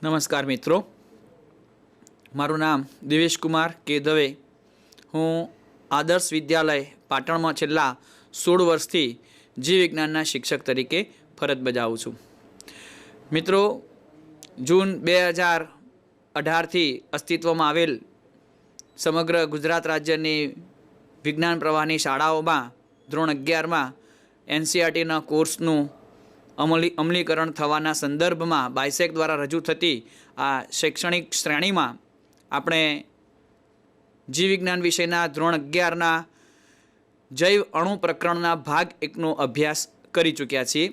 નમસ્કાર મિત્રો, મારું નામ દિવેશ કુમાર કે દવે. હું આદર્શ વિદ્યાલય પાટણમાં છેલ્લા 16 વર્ષથી જીવ વિજ્ઞાનના શિક્ષક તરીકે ફરજ બજાવું છું. મિત્રો, જૂન 2018થી અસ્તિત્વમાં આવેલ સમગ્ર ગુજરાત રાજ્યની વિજ્ઞાન પ્રવાહની શાળાઓમાં ધોરણ 11માં એનસીઈઆરટીના કોર્સનું અમલીકરણ થવાના સંદર્ભમાં બાયસેક દ્વારા રજૂ થતી આ શૈક્ષણિક શ્રેણીમાં આપણે જીવ વિજ્ઞાન વિષયના ધોરણ 11ના જૈવ અણુ પ્રકરણના ભાગ 1નો અભ્યાસ કરી ચૂક્યા છીએ.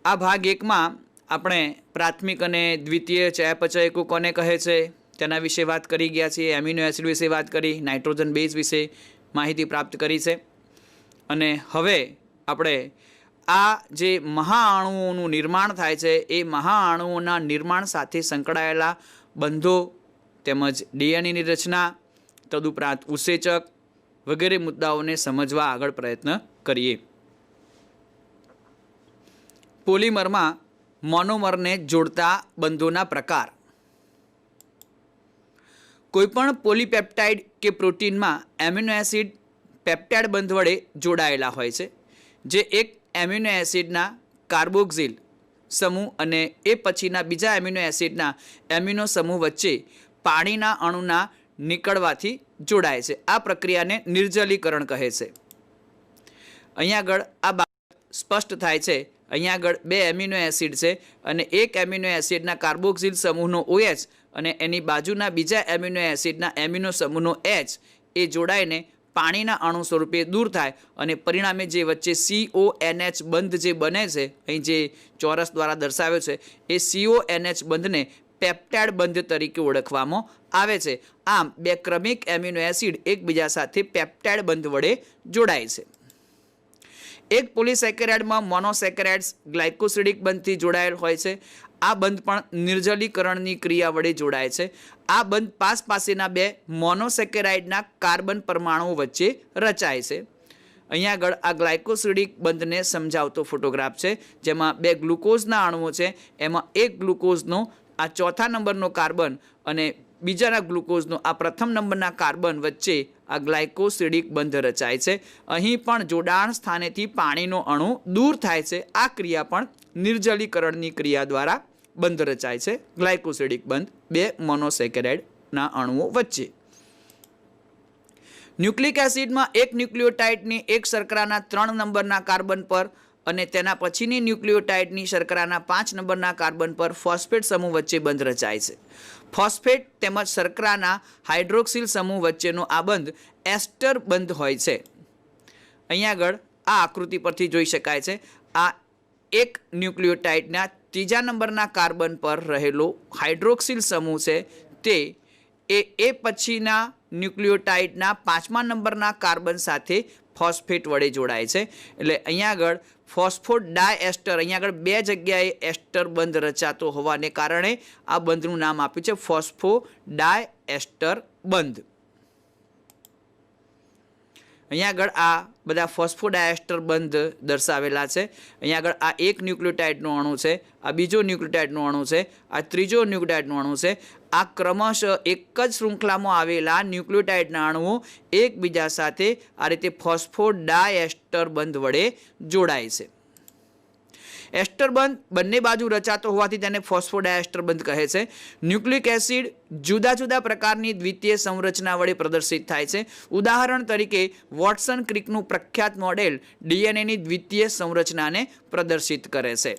આ ભાગ 1માં આપણે પ્રાથમિક અને દ્વિતીય ચયાપચયકો કોને કહે છે તેના વિશે વાત કરી ગયા છીએ. એમિનો એસિડ વિશે વાત કરી, નાઇટ્રોજન બેઝ વિશે માહિતી પ્રાપ્ત કરી છે. અને હવે આપણે આ જે મહાઅણુઓનું નિર્માણ થાય છે એ મહાઅણુઓના નિર્માણ સાથે સંકળાયેલા બંધો તેમજ ડીએનએની રચના, તદુપરાંત ઉત્સેચક વગેરે મુદ્દાઓને સમજવા આગળ પ્રયત્ન કરીએ. પોલિમરમાં મોનોમરને જોડતા બંધોના પ્રકાર. કોઈપણ પોલીપેપ્ટાઇડ કે પ્રોટીનમાં એમિનો એસિડ પેપ્ટાઇડ બંધ વડે જોડાયેલા હોય છે, જે એક એમિનો એસિડના કાર્બોક્સિલ સમૂહ અને એ પછીના બીજા એમિનો એસિડના એમિનો સમૂહ વચ્ચે પાણીના અણુના નીકળવાથી જોડાય છે. આ પ્રક્રિયાને નિર્જલીકરણ કહે છે. અહીંયા આગળ આ બાબત સ્પષ્ટ થાય છે. અહીંયા આગળ 2 એમિનો એસિડ છે અને એક એમિનો એસિડના કાર્બોક્સિલ સમૂહનો OH અને એની બાજુના બીજા એમિનો એસિડના એમિનો સમૂહનો H એ જોડાઈને પાણીના અણુ સ્વરૂપે દૂર થાય અને પરિણામે જે વચ્ચે CONH બંધ જે બને છે, અહીં જે ચોરસ દ્વારા દર્શાવ્યો છે, એ CONH બંધને પેપ્ટાઇડ બંધ તરીકે ઓળખવામાં આવે છે. આમ 2 ક્રમિક એમિનો એસિડ એકબીજા સાથે પેપ્ટાઇડ બંધ વડે જોડાય છે. એક પોલિસેકેરાઇડમાં મોનોસેકેરાઇડ્સ ગ્લાયકોસિડિક બંધથી જોડાયેલ હોય છે. આ બંધ પણ નિર્જલીકરણની ક્રિયા વડે જોડાય છે. આ બંધ પાસેના 2 મોનોસેકેરાઇડના કાર્બન પરમાણુઓ વચ્ચે રચાય છે. અહીંયા આગળ આ ગ્લાયકોસિડિક બંધને સમજાવતો ફોટોગ્રાફ છે, જેમાં 2 ગ્લુકોઝના અણુઓ છે. એમાં એક ગ્લુકોઝનો આ ચોથા નંબરનો કાર્બન અને બીજાના ગ્લુકોઝનો આ પ્રથમ નંબરના કાર્બન વચ્ચે આ ગ્લાયકોસિડિક બંધ રચાય છે. અહીં પણ જોડાણ સ્થાનેથી પાણીનો અણુ દૂર થાય છે. આ ક્રિયા પણ નિર્જલીકરણની ક્રિયા દ્વારા બંધ રચાય છે, ગ્લાયકોસિડિક બંધ 2 મોનોસેકેરાઇડના અણુઓ વચ્ચે. ન્યુક્લિક એસિડમાં એક ન્યુક્લિયોટાઇડની એક શર્કરાના 3 નંબરના કાર્બન પર અને તેના પછીની ન્યુક્લિયોટાઇડની શર્કરાના 5 નંબરના કાર્બન પર ફોસ્ફેટ સમૂહ વચ્ચે બંધ રચાય છે. ફોસ્ફેટ તેમજ શર્કરાના હાઇડ્રોક્સિલ સમૂહ વચ્ચેનો આ બંધ એસ્ટર બંધ હોય છે. અહીંયા આગળ આ આકૃતિ પરથી જોઈ શકાય છે. આ એક ન્યુક્લિયોટાઇડના 3જા નંબરના કાર્બન પર રહેલો હાઇડ્રોક્સિલ સમૂહ છે, તે એ પછીના ન્યુક્લિયોટાઇડના 5મા નંબરના કાર્બન સાથે ફોસ્ફેટ વડે જોડાય છે. એટલે અહીંયા આગળ ફોસ્ફોડ ડાયએસ્ટર, અહીંયા આગળ 2 જગ્યાએ એસ્ટર બંધ રચાતો હોવાને કારણે આ બંધનું નામ આપ્યું છે ફોસ્ફોડાયએસ્ટર બંધ. અહીંયા આગળ આ બધા ફોસ્ફોડાયએસ્ટર બંધ દર્શાવેલા છે. અહીંયા આગળ આ એક ન્યુક્લિયોટાઇડનો અણુ છે, આ બીજો ન્યુક્લિયોટાઇડનો અણુ છે, આ ત્રીજો ન્યુક્લિયોટાઇડનો અણુ છે. આ ક્રમશઃ એક જ શૃંખલામાં આવેલા ન્યુક્લિયોટાઇડના અણુઓ એકબીજા સાથે આ રીતે ફોસ્ફોડાયએસ્ટર બંધ વડે જોડાય છે. એસ્ટર બંધ બંને બાજુ રચાતો હોવાથી તેને ફોસ્ફોડાયએસ્ટર બંધ કહે છે. ન્યુક્લિક એસિડ જુદા જુદા પ્રકારની દ્વિતીય સંરચના વડે પ્રદર્શિત થાય છે. ઉદાહરણ તરીકે વોટસન ક્રિકનું પ્રખ્યાત મોડેલ ડીએનએની દ્વિતીય સંરચનાને પ્રદર્શિત કરે છે.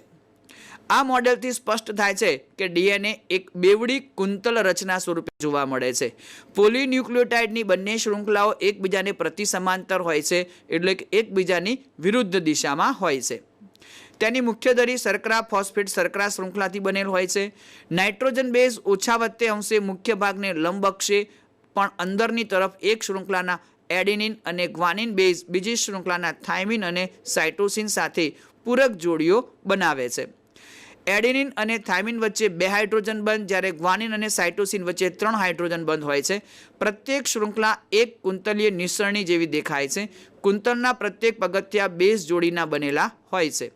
આ મોડેલથી સ્પષ્ટ થાય છે કે ડીએનએ એક બેવડી કુંતલ રચના સ્વરૂપે જોવા મળે છે. પોલીન્યુક્લિયોટાઇડની બંને શૃંખલાઓ એકબીજાને પ્રતિ સમાંતર હોય છે, એટલે કે એકબીજાની વિરુદ્ધ દિશામાં હોય છે. તેની મુખ્ય ધરી શર્કરા ફોસ્ફેટ શર્કરા શૃંખલાથી બનેલ હોય છે. નાઇટ્રોજન બેઝ ઓછા વત્તે અંશે મુખ્ય ભાગને લંબ અક્ષે પણ અંદરની તરફ એક શૃંખલાના એડિનિન અને ગ્વાનિન બેઝ બીજી શૃંખલાના થાઇમિન અને સાઇટોસિન સાથે પૂરક જોડીઓ બનાવે છે. એડિનિન અને થાઇમિન વચ્ચે 2 હાઇડ્રોજન બંધ, જ્યારે ગ્વાનિન અને સાઇટોસિન વચ્ચે 3 હાઇડ્રોજન બંધ હોય છે. પ્રત્યેક શૃંખલા એક કુંતલીય નિસરણી જેવી દેખાય છે. કુંતલના પ્રત્યેક પગથિયા બેઝ જોડીના બનેલા હોય છે.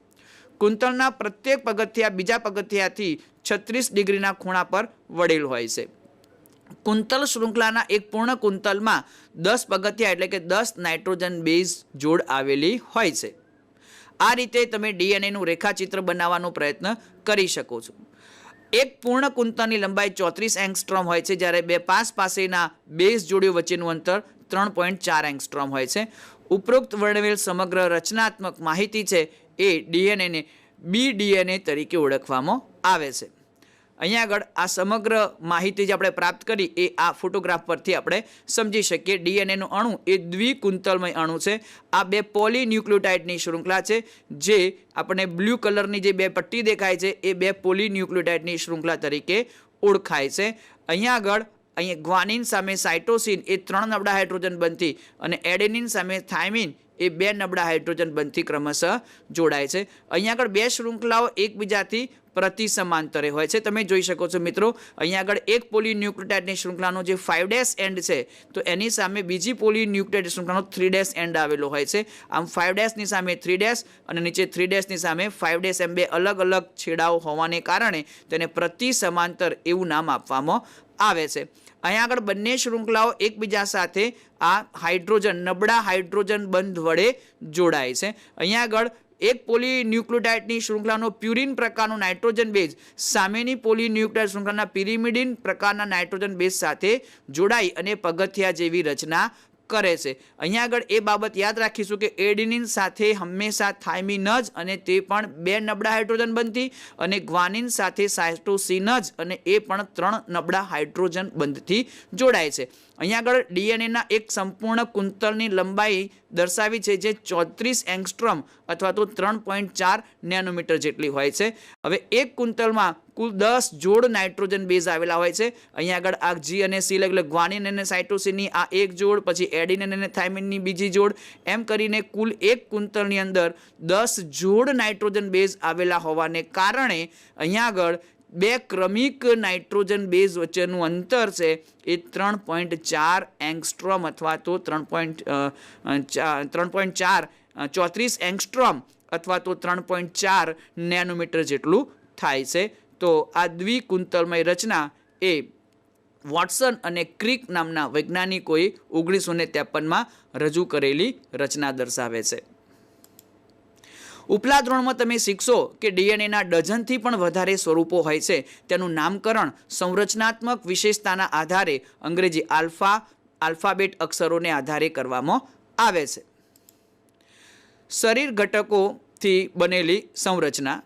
કુંતલના પ્રત્યેક પગથિયા બીજા પગથિયાથી 36 ડિગ્રીના ખૂણા પર વળેલ હોય છે. કુંતલ શૃંખલાના એક પૂર્ણ કુંતલમાં 10 પગથિયા એટલે કે 10 નાઇટ્રોજન બેઝ જોડ આવેલી હોય છે. આ રીતે તમે ડીએનએનું રેખાચિત્ર બનાવવાનો પ્રયત્ન કરી શકો છો. એક પૂર્ણ કુંતલની લંબાઈ 34 એંગસ્ટ્રોમ હોય છે, જ્યારે બે પાસેના બેઝ જોડીઓ વચ્ચેનું અંતર 3.4 એંગસ્ટ્રોમ હોય છે. ઉપરોક્ત વર્ણવેલ સમગ્ર રચનાત્મક માહિતી છે એ ડીએનએને બીડીએનએ તરીકે ઓળખવામાં આવે છે. અહીંયા આગળ આ સમગ્ર માહિતી જે આપણે પ્રાપ્ત કરી એ આ ફોટોગ્રાફ પરથી આપણે સમજી શકીએ. ડીએનએનું અણુ એ દ્વિકુંતલમય અણુ છે. આ બે પોલીન્યુક્લિયોટાઇડની શૃંખલા છે, જે આપણે બ્લુ કલરની જે બે પટ્ટી દેખાય છે એ બે પોલીન્યુક્લિયોટાઇડની શૃંખલા તરીકે ઓળખાય છે. અહીંયા ગ્વાનિન સામે સાઇટોસિન એ 3 નબળા હાઇડ્રોજન બંધથી અને એડેનિન સામે થાઇમિન એ 2 નબળા હાઇડ્રોજન બંધથી ક્રમશઃ જોડાય છે. અહીંયા આગળ બે શૃંખલાઓ એકબીજાથી પ્રતિ સમાંતરે હોય છે. તમે જોઈ શકો છો મિત્રો, અહીંયા આગળ એક પોલીન્યુક્લિયોટાઇડની શૃંખલાનો જે 5' એન્ડ છે તો એની સામે બીજી પોલીન્યુક્લિયોટાઇડ શૃંખલાનો 3' એન્ડ આવેલો હોય છે. આમ 5' ની સામે 3' અને નીચે 3' ની સામે 5' એમ બે અલગ અલગ છેડાઓ હોવાને કારણે તેને પ્રતિ સમાંતર એવું નામ આપવામાં આવે છે. અહીંયા આગળ બંને શૃંખલાઓ એકબીજા સાથે આ હાઇડ્રોજન નબળા હાઇડ્રોજન બંધ વડે જોડાય છે. અહીંયા આગળ એક પોલીન્યુક્લિયોટાઇડની શૃંખલાનો પ્યુરિન પ્રકારનો નાઇટ્રોજન બેઝ સામેની પોલીન્યુક્લિયોટાઇડ શૃંખલાના પિરિમિડિન પ્રકારના નાઇટ્રોજન બેઝ સાથે જોડાઈ અને પગથિયા જેવી રચના કરે છે. અહીંયા આગળ એ બાબત યાદ રાખીશું કે એડિનિન સાથે હંમેશા થાઇમિન જ અને તે પણ 2 નબળા હાઇડ્રોજન બંધથી અને ગ્વાનિન સાથે સાઇટોસિન જ અને એ પણ 3 નબળા હાઇડ્રોજન બંધથી જોડાય છે. અહીંયા આગળ ડીએનએના એક સંપૂર્ણ કુંતલની લંબાઈ દર્શાવી છે, જે 34 એંગસ્ટ્રોમ અથવા તો 3.4 નેનોમીટર જેટલી હોય છે. હવે એક કુંતલમાં કુલ 10 જોડ નાઇટ્રોજન બેઝ આવેલા હોય છે. અહીંયા આગળ આ જી અને સી એટલે ગ્વાનિન અને સાઇટોસિનની આ એક જોડ, પછી એડિનિન અને થાઇમિનની બીજી જોડ, એમ કરીને કુલ એક કુંતલની અંદર 10 જોડ નાઇટ્રોજન બેઝ આવેલા હોવાને કારણે અહીંયા આગળ બે ક્રમિક નાઇટ્રોજન બેઝ વચ્ચેનું અંતર છે એ 3.4 એંગસ્ટ્રોમ અથવા તો 34 એંગસ્ટ્રોમ અથવા તો 3.4 નેનોમીટર જેટલું થાય છે. તો આ દ્વિકુંતલમય રચના એ વોટસન અને ક્રિક નામના વૈજ્ઞાનિકોએ 1953માં રજૂ કરેલી રચના દર્શાવે છે. ઉપલા ધોરણમાં તમે શીખશો કે ડીએનએના ડઝનથી પણ વધારે સ્વરૂપો હોય છે. તેનું નામકરણ સંરચનાત્મક વિશેષતાના આધારે અંગ્રેજી આલ્ફાબેટ અક્ષરોને આધારે કરવામાં આવે છે. શરીર ઘટકોથી બનેલી સંરચના.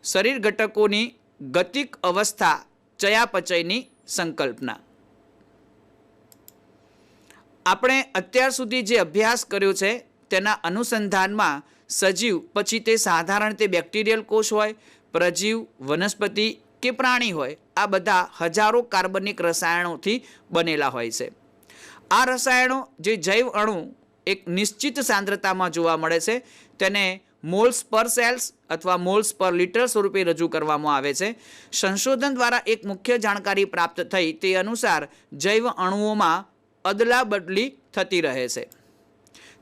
શરીર ઘટકોની ગતિક અવસ્થા ચયાપચયની સંકલ્પના. આપણે અત્યાર સુધી જે અભ્યાસ કર્યો છે તેના અનુસંધાનમાં સજીવ, પછી તે સાધારણ તે બેક્ટેરિયલ કોષ હોય, પ્રજીવ, વનસ્પતિ કે પ્રાણી હોય, આ બધા હજારો કાર્બનિક રસાયણોથી બનેલા હોય છે. આ રસાયણો જે જૈવ અણુ એક નિશ્ચિત સાંદ્રતામાં જોવા મળે છે તેને મોલ્સ પર સેલ્સ અથવા મોલ્સ પર લિટર સ્વરૂપે રજૂ કરવામાં આવે છે. સંશોધન દ્વારા એક મુખ્ય જાણકારી પ્રાપ્ત થઈ તે અનુસાર જૈવ અણુઓમાં અદલા બદલી થતી રહે છે.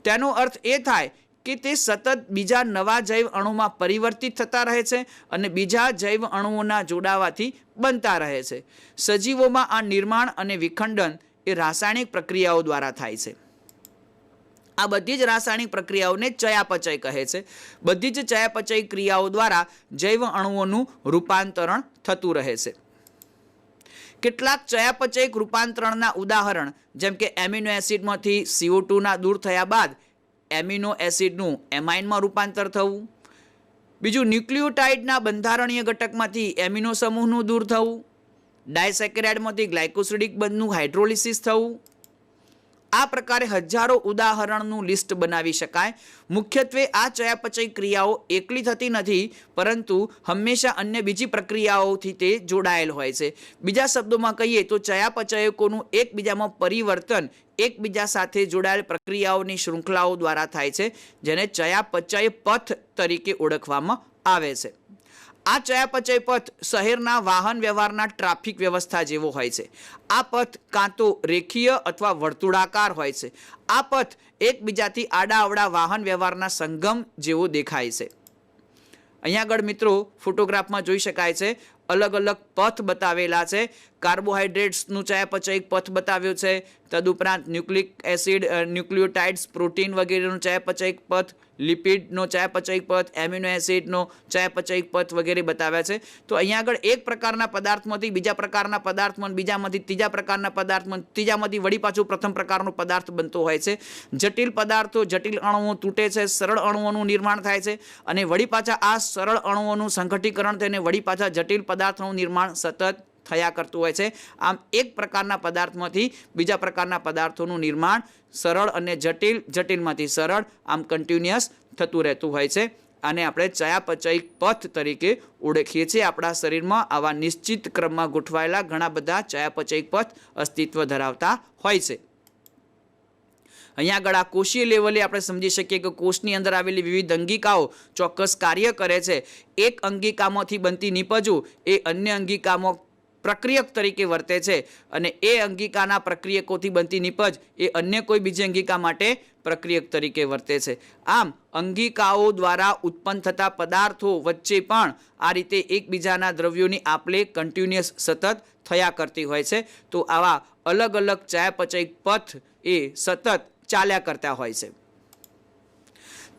તેનો અર્થ એ થાય કે તે સતત બીજા નવા જૈવ અણુમાં પરિવર્તિત થતા રહે છે અને બીજા જૈવ અણુઓના જોડાવાથી બનતા રહે છે. સજીવોમાં આ નિર્માણ અને વિખંડન એ રાસાયણિક પ્રક્રિયાઓ દ્વારા થાય છે. આ બધી જ રાસાયણિક પ્રક્રિયાઓને ચયાપચય કહે છે. બધી જ ચયાપચય ક્રિયાઓ દ્વારા જૈવ અણુઓનું રૂપાંતરણ થતું રહે છે. કેટલાક ચયાપચયિક રૂપાંતરણના ઉદાહરણ જેમ કે એમિનો એસિડમાંથી CO2 દૂર થયા બાદ એમિનો એસિડનું એમાઇનમાં રૂપાંતર થવું, બીજું ન્યુક્લિયોટાઇડના બંધારણીય ઘટકમાંથી એમિનો સમૂહનું દૂર થવું, ડાયસેકેરાઇડમાંથી ગ્લાયકોસિડિક બંધનું હાઇડ્રોલિસિસ થવું. આ પ્રકારે હજારો ઉદાહરણનું લિસ્ટ બનાવી શકાય. મુખ્યત્વે આ ચયાપચય ક્રિયાઓ એકલી થતી નથી, પરંતુ હંમેશા અન્ય બીજી પ્રક્રિયાઓથી તે જોડાયેલ હોય છે. બીજા શબ્દોમાં કહીએ તો ચયાપચયકોનું એકબીજામાં પરિવર્તન એકબીજા સાથે જોડાયેલ પ્રક્રિયાઓની શૃંખલાઓ દ્વારા થાય છે, જેને ચયાપચય પથ તરીકે ઓળખવામાં આવે છે. આ ચયાપચય પથ શહેરના વાહન વ્યવહારના ટ્રાફિક વ્યવસ્થા જેવો હોય છે. આ પથ કાં તો રેખીય અથવા વર્તુળાકાર હોય છે. આ પથ એકબીજાથી આડાઅવળા વાહન વ્યવહારના સંગમ જેવો દેખાય છે. અહીંયા આગળ મિત્રો ફોટોગ્રાફમાં જોઈ શકાય છે અલગ અલગ પથ બતાવેલા છે. કાર્બોહાઈડ્રેટ્સનું ચયાપચયિક પથ બતાવ્યો છે. તદુપરાંત ન્યુક્લિક એસિડ, ન્યુક્લિયોટાઇડ્સ, પ્રોટીન વગેરેનું ચયાપચયિક પથ, લિપિડનો ચયાપચયિક પથ, એમિનો એસિડનો ચયાપચયિક પથ વગેરે બતાવ્યા છે. તો અહીંયા આગળ એક પ્રકારના પદાર્થમાંથી બીજા પ્રકારના પદાર્થમાં, બીજામાંથી ત્રીજા પ્રકારના પદાર્થમાં, ત્રીજામાંથી વળી પાછું પ્રથમ પ્રકારનો પદાર્થ બનતો હોય છે. જટિલ પદાર્થો, જટિલ અણુઓ તૂટે છે, સરળ અણુઓનું નિર્માણ થાય છે અને વળી પાછા આ સરળ અણુઓનું સંઘટીકરણ થઈને વળી પાછા જટિલ પદાર્થોનું નિર્માણ સતત થયા કરતું હોય છે. આમ એક પ્રકારના પદાર્થમાંથી બીજા પ્રકારના પદાર્થોનું નિર્માણ સરળ અને જટિલ, જટિલમાંથી સરળ, આમ કન્ટિન્યુઅસ થતું રહેતું હોય છે. આને આપણે ચયાપચયિક પથ તરીકે ઓળખીએ છીએ. આપણા શરીરમાં આવા નિશ્ચિત ક્રમમાં ગોઠવાયેલા ઘણા બધા ચયાપચયિક પથ અસ્તિત્વ ધરાવતા હોય છે. અહીંયા આગળ આ કોષીય લેવલે આપણે સમજી શકીએ કે કોષની અંદર આવેલી વિવિધ અંગિકાઓ ચોક્કસ કાર્ય કરે છે. એક અંગિકામાંથી બનતી નીપજો એ અન્ય અંગિકામાં પ્રક્રિયક તરીકે વર્તે છે અને એ અંગિકાના પ્રક્રિયકોથી બનતી નીપજ એ અન્ય કોઈ બીજી અંગિકા માટે પ્રક્રિયક તરીકે વર્તે છે. આમ અંગિકાઓ દ્વારા ઉત્પન્ન થતા પદાર્થો વચ્ચે પણ આ રીતે એકબીજાના દ્રવ્યોની આપલે કન્ટિન્યુઅસ સતત થયા કરતી હોય છે. તો આવા અલગ અલગ ચયાપચયિક પથ એ સતત ચાલ્યા કરતા હોય છે.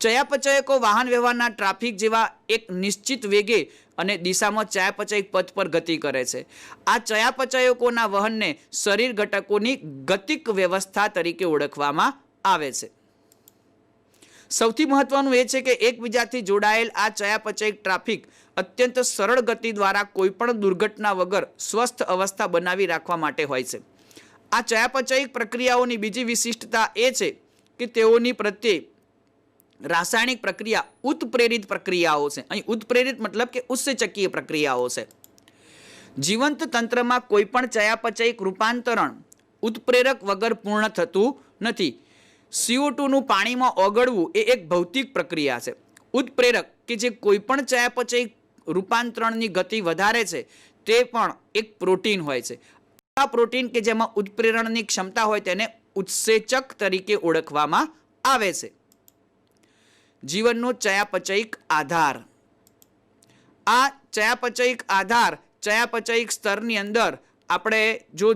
ચયાપચયકો વાહન વ્યવહારના ટ્રાફિક જેવા એક નિશ્ચિત વેગે અને દિશામાં ચયાપચયિક પથ પર ગતિ કરે છે. આ ચયાપચયકોના વહનને શરીર ઘટકોની ગતિક વ્યવસ્થા તરીકે ઓળખવામાં આવે છે. સૌથી મહત્વનું એ છે કે એકબીજાથી જોડાયેલ આ ચયાપચયિક ટ્રાફિક અત્યંત સરળ ગતિ દ્વારા કોઈપણ દુર્ઘટના વગર સ્વસ્થ અવસ્થા બનાવી રાખવા માટે હોય છે. આ ચયાપચયિક પ્રક્રિયાઓની બીજી વિશિષ્ટતા એ છે કે તેઓની પ્રત્યે રાસાયણિક પ્રક્રિયા ઉત્પ્રેરિત પ્રક્રિયાઓ છે. અહીં ઉત્પ્રેરિત મતલબ કે ઉત્સેચકીય પ્રક્રિયાઓ છે. જીવંત તંત્રમાં કોઈ પણ ચયાપચયિક રૂપાંતરણ ઉત્પ્રેરક વગર પૂર્ણ થતું નથી. CO2 નું પાણીમાં ઓગળવું એ એક ભૌતિક પ્રક્રિયા છે. ઉત્પ્રેરક કે જે કોઈ પણ ચયાપચયિક રૂપાંતરણની ગતિ વધારે છે તે પણ એક પ્રોટીન હોય છે. આ પ્રોટીન કે જેમાં ઉત્પ્રેરણની ક્ષમતા હોય તેને ઉત્સેચક તરીકે ઓળખવામાં આવે છે. જીવનનો ચયાપચયિક આધાર. આ ચયાપચયિક આધાર ચયાપચયિક સ્તરની અંદર આપણે જો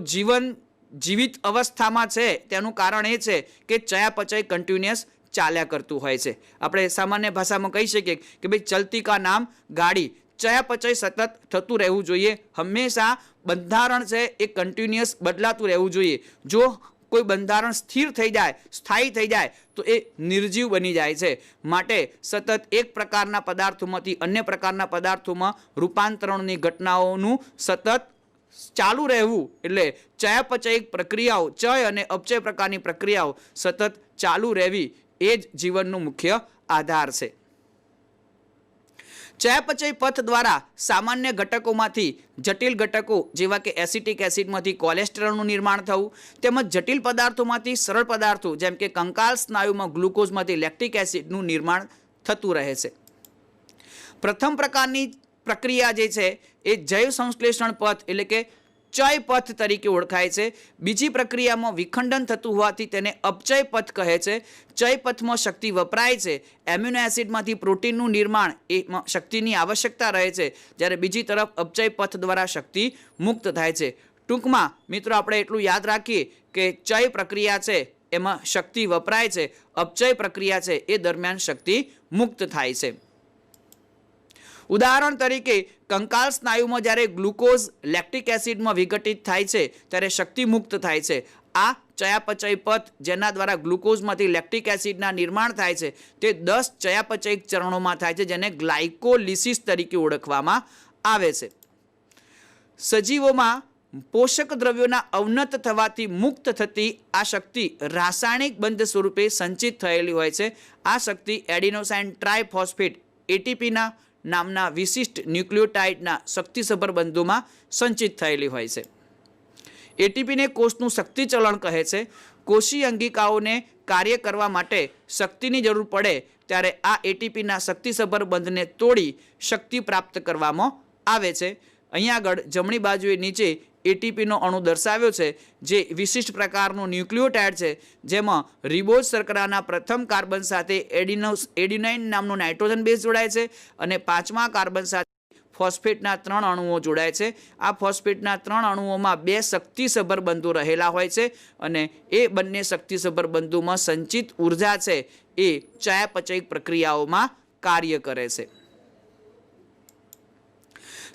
જીવિત અવસ્થામાં છે તેનું કારણ એ છે કે ચયાપચય કન્ટિન્યુઅસ ચાલ્યા કરતું હોય છે. આપણે સામાન્ય ભાષામાં કહી શકીએ કે ભાઈ ચલતી કા નામ ગાડી. ચયાપચય સતત થતું રહેવું જોઈએ. હંમેશા બંધારણ છે એ કન્ટિન્યુઅસ બદલાતું રહેવું જોઈએ. જો કોઈ બંધારણ સ્થિર થઈ જાય, સ્થાયી થઈ જાય તો એ નિર્જીવ બની જાય છે. માટે સતત એક પ્રકારના પદાર્થોમાંથી અન્ય પ્રકારના પદાર્થોમાં રૂપાંતરણની ઘટનાઓનું સતત ચાલુ રહેવું એટલે ચયાપચયિક પ્રક્રિયાઓ, ચય અને અપચય પ્રકારની પ્રક્રિયાઓ સતત ચાલુ રહેવી એ જ જીવનનો મુખ્ય આધાર છે. ચયાપચય પથ દ્વારા સામાન્ય ઘટકોમાંથી જટિલ ઘટકો જેવા કે એસિટિક એસિડમાંથી કોલેસ્ટ્રોલનું નિર્માણ થવું તેમજ જટિલ પદાર્થોમાંથી સરળ પદાર્થો જેમ કે કંકાલ સ્નાયુમાં ગ્લુકોઝમાંથી લેક્ટિક એસિડનું નિર્માણ થતું રહે છે. પ્રથમ પ્રકારની પ્રક્રિયા જે છે એ જૈવ સંશ્લેષણ પથ એટલે કે ચય પથ તરીકે ઓળખાય છે. બીજી પ્રક્રિયામાં વિખંડન થતું હોવાથી તેને અપચય પથ કહે છે. ચય પથમાં શક્તિ વપરાય છે. એમ્યુનો એસિડમાંથી પ્રોટીનનું નિર્માણ એમાં શક્તિની આવશ્યકતા રહે છે, જ્યારે બીજી તરફ અપચય પથ દ્વારા શક્તિ મુક્ત થાય છે. ટૂંકમાં મિત્રો આપણે એટલું યાદ રાખીએ કે ચય પ્રક્રિયા છે એમાં શક્તિ વપરાય છે, અપચય પ્રક્રિયા છે એ દરમિયાન શક્તિ મુક્ત થાય છે. ઉદાહરણ તરીકે કંકાલ સ્નાયુમાં જ્યારે ગ્લુકોઝ લેક્ટિક એસિડમાં વિઘટિત થાય છે ત્યારે શક્તિ મુક્ત થાય છે. આ ચયાપચય પથ જેના દ્વારા ગ્લુકોઝમાંથી લેક્ટિક એસિડના નિર્માણ થાય છે તે 10 ચયાપચયિક ચરણોમાં થાય છે, જેને ગ્લાયકોલિસિસ તરીકે ઓળખવામાં આવે છે. સજીવોમાં પોષક દ્રવ્યોના અવનત થવાથી મુક્ત થતી આ શક્તિ રાસાયણિક બંધ સ્વરૂપે સંચિત થયેલી હોય છે. આ શક્તિ એડિનોસાઇન ટ્રાયફોસ્ફેટ એટીપીના નામના વિશિષ્ટ ન્યુક્લિયોટાઇડના શક્તિસભર બંધોમાં સંચિત થયેલી હોય છે. એટીપીને કોષનું શક્તિ ચલણ કહે છે. કોષીય અંગિકાઓને કાર્ય કરવા માટે શક્તિની જરૂર પડે ત્યારે આ એટીપીના શક્તિસભર બંધને તોડી શક્તિ પ્રાપ્ત કરવામાં આવે છે. અહીંયા આગળ જમણી બાજુએ નીચે એટીપીનો અણુ દર્શાવ્યો છે, જે વિશિષ્ટ પ્રકારનું ન્યુક્લિયોટાઇડ છે, જેમાં રિબોઝ શર્કરાના પ્રથમ કાર્બન સાથે એડિનાઇન નામનો નાઇટ્રોજન બેઝ જોડાય છે અને 5મા કાર્બન સાથે ફોસ્ફેટના 3 અણુઓ જોડાય છે. આ ફોસ્ફેટના 3 અણુઓમાં 2 શક્તિસભર બંધો રહેલા હોય છે અને એ બંને શક્તિસભર બંધોમાં સંચિત ઉર્જા છે એ ચયાપચયિક પ્રક્રિયાઓમાં કાર્ય કરે છે.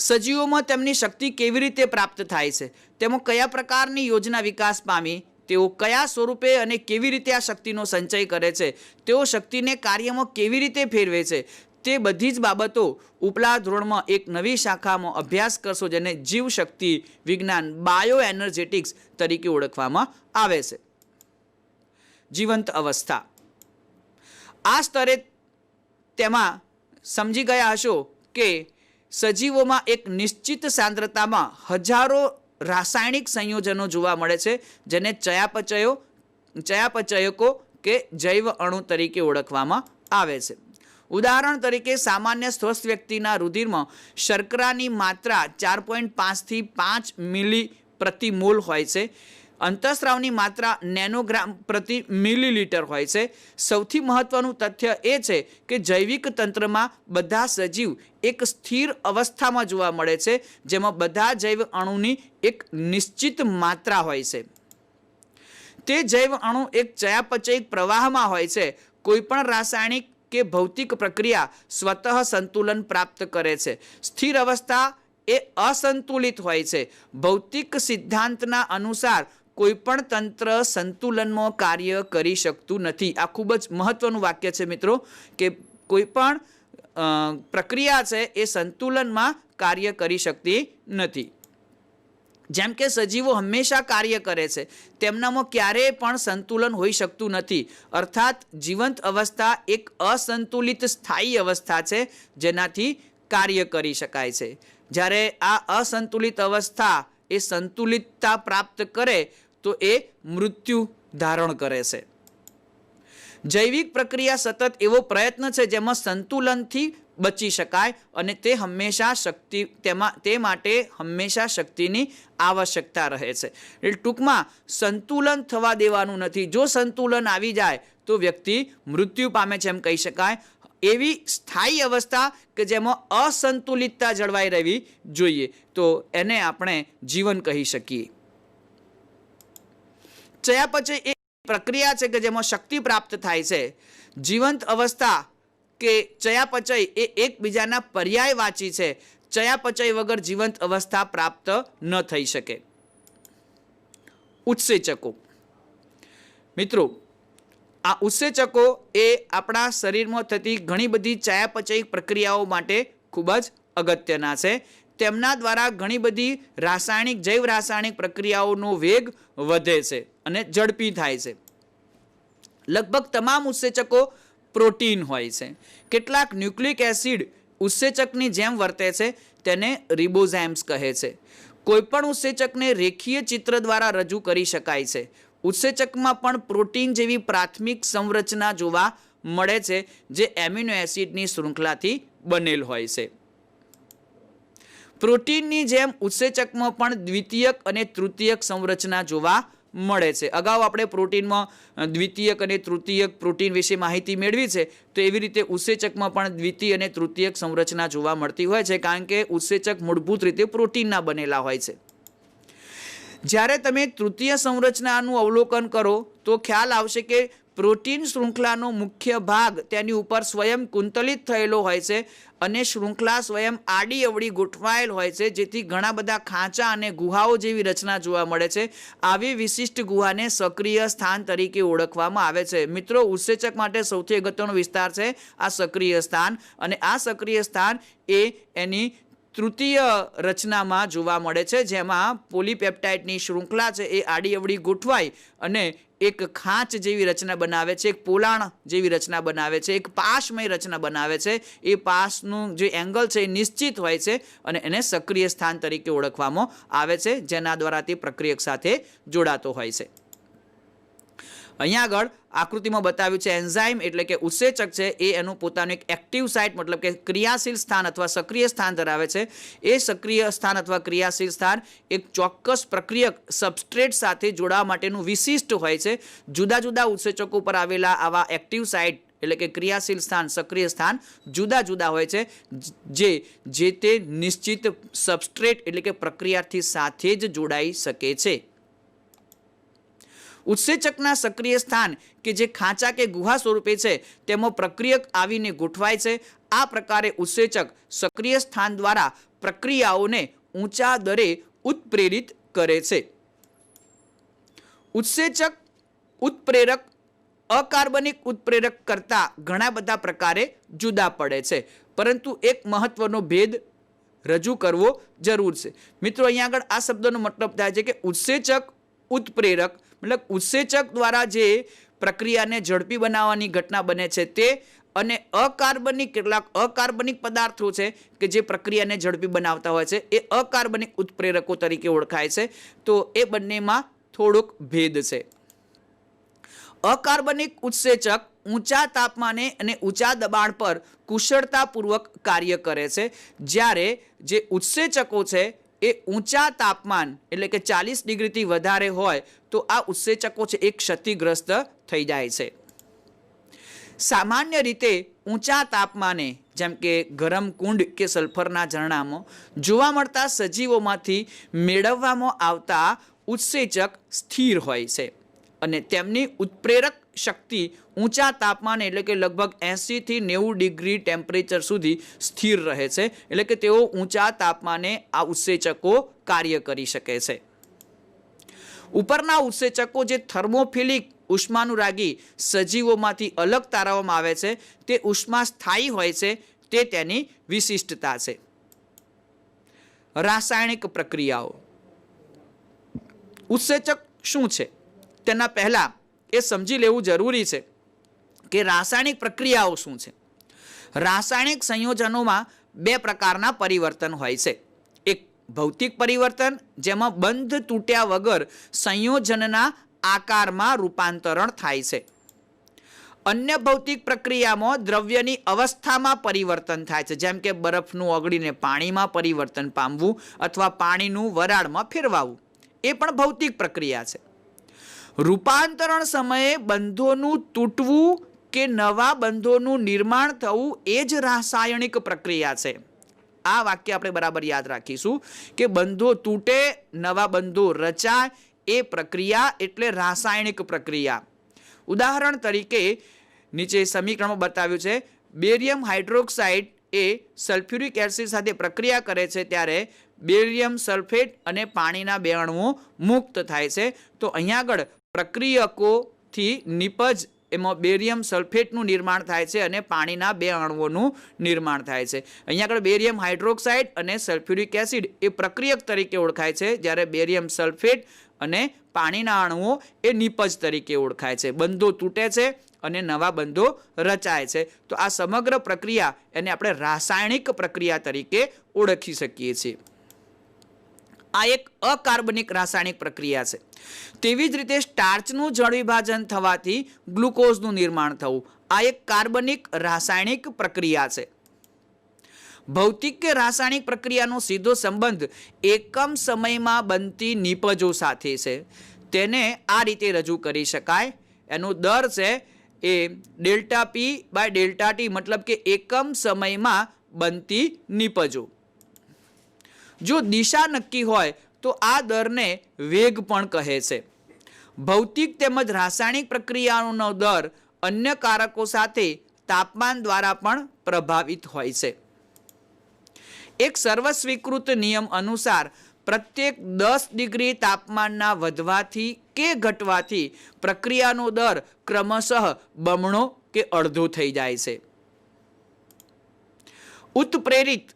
સજીવોમાં તેમની શક્તિ કેવી રીતે પ્રાપ્ત થાય છે, તેમાં કયા પ્રકારની યોજના વિકાસ પામી, તેઓ કયા સ્વરૂપે અને કેવી રીતે આ શક્તિનો સંચય કરે છે, તેઓ શક્તિને કાર્યમાં કેવી રીતે ફેરવે છે, તે બધી જ બાબતો ઉપલા ધોરણમાં એક નવી શાખામાં અભ્યાસ કરશો, જેને જીવશક્તિ વિજ્ઞાન બાયો એનર્જેટિક્સ તરીકે ઓળખવામાં આવે છે. જીવંત અવસ્થા. આ સ્તરે તેમાં સમજી ગયા હશો કે સજીવોમાં એક નિશ્ચિત સાંદ્રતામાં હજારો રાસાયણિક સંયોજનો જોવા મળે છે, જેને ચયાપચયકો કે જૈવ અણુ તરીકે ઓળખવામાં આવે છે. ઉદાહરણ તરીકે સામાન્ય સ્વસ્થ વ્યક્તિના રુધિરમાં શર્કરાની માત્રા 4.5 થી 5 મિલી પ્રતિ મોલ હોય છે. અંતઃસ્રાવની માત્રા નેનોગ્રામ પ્રતિ મિલીલીટર હોય છે. સૌથી મહત્વનું તથ્ય એ છે કે જૈવિક તંત્રમાં બધા સજીવ એક સ્થિર અવસ્થામાં જોવા મળે છે, જેમાં બધા જૈવ અણુની એક નિશ્ચિત માત્રા હોય છે. તે જૈવ અણુ એક ચયાપચયિક પ્રવાહમાં હોય છે. કોઈપણ રાસાયણિક કે ભૌતિક પ્રક્રિયા સ્વતઃ સંતુલન પ્રાપ્ત કરે છે. સ્થિર અવસ્થા એ અસંતુલિત હોય છે. ભૌતિક સિદ્ધાંતના અનુસાર કોઈપણ તંત્ર સંતુલનમાં કાર્ય કરી શકતું નથી. આ ખૂબ જ મહત્વનું વાક્ય છે મિત્રો, કે કોઈપણ પ્રક્રિયા છે એ સંતુલનમાં કાર્ય કરી શકતી નથી. જેમ કે સજીવો હંમેશા કાર્ય કરે છે, તેમનામાં ક્યારેય પણ સંતુલન હોઈ શકતું નથી. અર્થાત જીવંત અવસ્થા એક અસંતુલિત સ્થાયી અવસ્થા છે, જેનાથી કાર્ય કરી શકાય છે. જ્યારે આ અસંતુલિત અવસ્થા એ સંતુલિતતા પ્રાપ્ત કરે તો એ મૃત્યુ ધારણ કરે છે. જૈવિક પ્રક્રિયા સતત એવો પ્રયત્ન છે જેમાં સંતુલનથી બચી શકાય અને તે માટે હંમેશા શક્તિની આવશ્યકતા રહે છે. એટલે ટૂંકમાં સંતુલન થવા દેવાનું નથી. જો સંતુલન આવી જાય તો વ્યક્તિ મૃત્યુ પામે છે એમ કહી શકાય. એવી સ્થાયી અવસ્થા કે જેમાં અસંતુલિતતા જળવાઈ રહેવી જોઈએ, તો એને આપણે જીવન કહી શકીએ. ચયાપચય એ પ્રક્રિયા છે કે જેમાં શક્તિ પ્રાપ્ત થાય છે. જીવંત અવસ્થા કે ચયાપચય એ એકબીજાના પર્યાયવાચી છે. ચયાપચય વગર જીવંત અવસ્થા પ્રાપ્ત ન થઈ શકે. ઉત્સેચકો. મિત્રો, આ ઉત્સેચકો એ આપણા શરીરમાં થતી ઘણી બધી ચયાપચયિક પ્રક્રિયાઓ માટે ખૂબ જ અગત્યના છે. તેમના દ્વારા ઘણી બધી જૈવ રાસાયણિક પ્રક્રિયાઓનો વેગ વધે છે અને ઝડપી થાય છે. લગભગ તમામ ઉત્સેચકો પ્રોટીન હોય છે. કેટલાક ન્યુક્લિક એસિડ ઉત્સેચકની જેમ વર્તે છે, તેને રિબોઝાઇમ્સ કહે છે. કોઈપણ ઉત્સેચકને રેખીય ચિત્ર દ્વારા રજૂ કરી શકાય છે. ઉત્સેચકમાં પણ પ્રોટીન જેવી પ્રાથમિક સંરચના જોવા મળે છે, જે એમિનો એસિડની શૃંખલાથી બનેલ હોય છે. પ્રોટીનની જેમ ઉત્સેચકમાં પણ દ્વિતીયક અને તૃતીયક સંરચના જોવા મળે છે. અગાઉ આપણે પ્રોટીનમાં દ્વિતીયક અને તૃતીયક પ્રોટીન વિશે માહિતી મેળવી છે, તો એવી રીતે ઉત્સેચકમાં પણ દ્વિતીય અને તૃતીયક સંરચના જોવા મળતી હોય છે, કારણ કે ઉત્સેચક મૂળભૂત રીતે પ્રોટીનના બનેલા હોય છે. જ્યારે તમે તૃતીય સંરચનાનું અવલોકન કરો તો ખ્યાલ આવશે કે પ્રોટીન શૃંખલાનો મુખ્ય ભાગ તેની ઉપર સ્વયં કુંતલિત થયેલો હોય છે અને શૃંખલા સ્વયં આડી અવળી ગોઠવાયેલ હોય છે, જેથી ઘણા બધા ખાંચા અને ગુહાઓ જેવી રચના જોવા મળે છે. આવી વિશિષ્ટ ગુહાને સક્રિય સ્થાન તરીકે ઓળખવામાં આવે છે. મિત્રો, ઉત્સેચક માટે સૌથી અગત્યનો વિસ્તાર છે આ સક્રિય સ્થાન, અને આ સક્રિય સ્થાન એ એની તૃતીય રચનામાં જોવા મળે છે, જેમાં પોલીપેપ્ટાઇડની શૃંખલા છે એ આડી અવળી ગોઠવાઈ અને એક ખાંચ જેવી રચના બનાવે છે, એક પોલાણ જેવી રચના બનાવે છે, એક પાશમય રચના બનાવે છે. એ પાશનું જે એંગલ છે એ નિશ્ચિત હોય છે અને એને સક્રિય સ્થાન તરીકે ઓળખવામાં આવે છે, જેના દ્વારા તે પ્રક્રિયક સાથે જોડાતો હોય છે. અહીંયા આગળ આકૃતિમાં બતાવ્યું છે એન્ઝાઇમ એટલે કે ઉત્સેચક છે એ એનું પોતાનું એક એક્ટિવ સાઇટ મતલબ કે ક્રિયાશીલ સ્થાન અથવા સક્રિય સ્થાન ધરાવે છે. એ સક્રિય સ્થાન અથવા ક્રિયાશીલ સ્થાન એક ચોક્કસ પ્રક્રિયક સબસ્ટ્રેટ સાથે જોડાવા માટેનું વિશિષ્ટ હોય છે. જુદા જુદા ઉત્સેચકો પર આવેલા આવા એક્ટિવ સાઇટ એટલે કે ક્રિયાશીલ સ્થાન સક્રિય સ્થાન જુદા જુદા હોય છે જે તે નિશ્ચિત સબસ્ટ્રેટ એટલે કે પ્રક્રિયાથી સાથે જ જોડાઈ શકે છે. ઉત્સેચકના સક્રિય સ્થાન કે જે ખાંચા કે ગુહા સ્વરૂપે છે તેમાં પ્રક્રિયક આવીને ગોઠવાય છે. આ પ્રકારે ઉત્સેચક સક્રિય સ્થાન દ્વારા પ્રક્રિયાઓને ઊંચા દરે ઉત્પ્રેરિત કરે છે. ઉત્સેચક ઉત્પ્રેરક અકાર્બનિક ઉત્પ્રેરક કરતા ઘણા બધા પ્રકારે જુદા પડે છે, પરંતુ એક મહત્વનો ભેદ રજૂ કરવો જરૂર છે. મિત્રો અહીંયા આગળ આ શબ્દનો મતલબ થાય છે કે ઉત્સેચક ઉત્પ્રેરક મતલબ ઉત્સેચક દ્વારા જે પ્રક્રિયાને ઝડપી બનાવવાની ઘટના બને છે તે, અને અકાર્બનિક કેટલાક અકાર્બનિક પદાર્થો છે કે જે પ્રક્રિયાને ઝડપી બનાવતા હોય છે એ અકાર્બનિક ઉત્પ્રેરકો તરીકે ઓળખાય છે. તો એ બંનેમાં થોડોક ભેદ છે. અકાર્બનિક ઉત્સેચક ઊંચા તાપમાને અને ઊંચા દબાણ પર કુશળતાપૂર્વક કાર્ય કરે છે, જ્યારે જે ઉત્સેચકો છે એ ઊંચા તાપમાન એટલે કે 40 ડિગ્રીથી વધારે હોય તો આ ઉત્સેચકો છે એ ક્ષતિગ્રસ્ત થઈ જાય છે. સામાન્ય રીતે ઊંચા તાપમાને જેમ કે ગરમ કુંડ કે સલ્ફરના ઝરણામાં જોવા મળતા સજીવોમાંથી મેળવવામાં આવતા ઉત્સેચક સ્થિર હોય છે અને તેમની ઉત્પ્રેરક શક્તિ ઊંચા તાપમાને એટલે કે લગભગ 80 થી 90 ડિગ્રી ટેમ્પરેચર સુધી સ્થિર રહે છે. એટલે કે તેઓ ઊંચા તાપમાને આ ઉત્સેચકો કાર્ય કરી શકે છે. ઉપરના ઉત્સેચકો જે થર્મોફિલિક ઉષ્માનુરાગી સજીવોમાંથી અલગ તારવવામાં આવે છે તે ઉષ્મા સ્થાયી હોય છે, તે તેની વિશિષ્ટતા છે. રાસાયણિક પ્રક્રિયાઓ. ઉત્સેચક શું છે તેના પહેલા એ સમજી લેવું જરૂરી છે કે રાસાયણિક પ્રક્રિયાઓ શું છે. રાસાયણિક સંયોજનોમાં બે પ્રકારના પરિવર્તન હોય છે. એક ભૌતિક પરિવર્તન જેમાં બંધ તૂટ્યા વગર સંયોજનના આકારમાં રૂપાંતરણ થાય છે. અન્ય ભૌતિક પ્રક્રિયામાં દ્રવ્યની અવસ્થામાં પરિવર્તન થાય છે, જેમ કે બરફનું ઓગળીને પાણીમાં પરિવર્તન પામવું અથવા પાણીનું વરાળમાં ફેરવાવું. એ પણ ભૌતિક પ્રક્રિયા છે. રૂપાંતરણ સમયે બંધોનું તૂટવું કે નવા બંધોનું નિર્માણ થવું એ જ રાસાયણિક પ્રક્રિયા છે. આ વાક્ય આપણે બરાબર યાદ રાખીશું કે બંધો તૂટે, નવા બંધો રચાય, એ પ્રક્રિયા એટલે રાસાયણિક પ્રક્રિયા. ઉદાહરણ તરીકે નીચે સમીકરણમાં બતાવ્યું છે, બેરિયમ હાઇડ્રોક્સાઇડ એ સલ્ફ્યુરિક એસિડ સાથે પ્રક્રિયા કરે છે ત્યારે બેરિયમ સલ્ફેટ અને પાણીના બે અણુઓ મુક્ત થાય છે. તો અહીંયા આગળ પ્રક્રિયકોથી નિપજ એમાં બેરિયમ સલ્ફેટનું નિર્માણ થાય છે અને પાણીના બે અણુઓનું નિર્માણ થાય છે. અહીંયા આગળ બેરિયમ હાઇડ્રોક્સાઇડ અને સલ્ફ્યુરિક એસિડ એ પ્રક્રિયક તરીકે ઓળખાય છે, જ્યારે બેરિયમ સલ્ફેટ અને પાણીના અણુઓ એ નિપજ તરીકે ઓળખાય છે. બંધો તૂટે છે અને નવા બંધો રચાય છે. તો આ સમગ્ર પ્રક્રિયા એને આપણે રાસાયણિક પ્રક્રિયા તરીકે ઓળખી શકીએ છીએ. આ એક અકાર્બનિક રાસાયણિક પ્રક્રિયા છે. તેવી જ રીતે સ્ટાર્ચનું જળ વિભાજન થવાથી ગ્લુકોઝનું નિર્માણ થવું, આ એક કાર્બનિક રાસાયણિક પ્રક્રિયા છે. ભૌતિક કે રાસાયણિક પ્રક્રિયાનો સીધો સંબંધ એકમ સમયમાં બનતી નિપજો સાથે છે. તેને આ રીતે રજૂ કરી શકાય. એનો દર છે એ delta P by delta T, મતલબ કે એકમ સમયમાં બનતી નિપજો. જો દિશા નક્કી હોય તો આ દરને વેગ પણ કહે છે. ભૌતિક તેમજ રાસાયણિક પ્રક્રિયાઓનો દર અન્ય કારકો સાથે તાપમાન દ્વારા પણ પ્રભાવિત હોય છે. એક સર્વસ્વીકૃત નિયમ અનુસાર પ્રત્યેક 10 ડિગ્રી તાપમાનના વધવાથી કે ઘટવાથી પ્રક્રિયાનો દર ક્રમશઃ બમણો કે અડધો થઈ જાય છે. ઉત્પ્રેરિત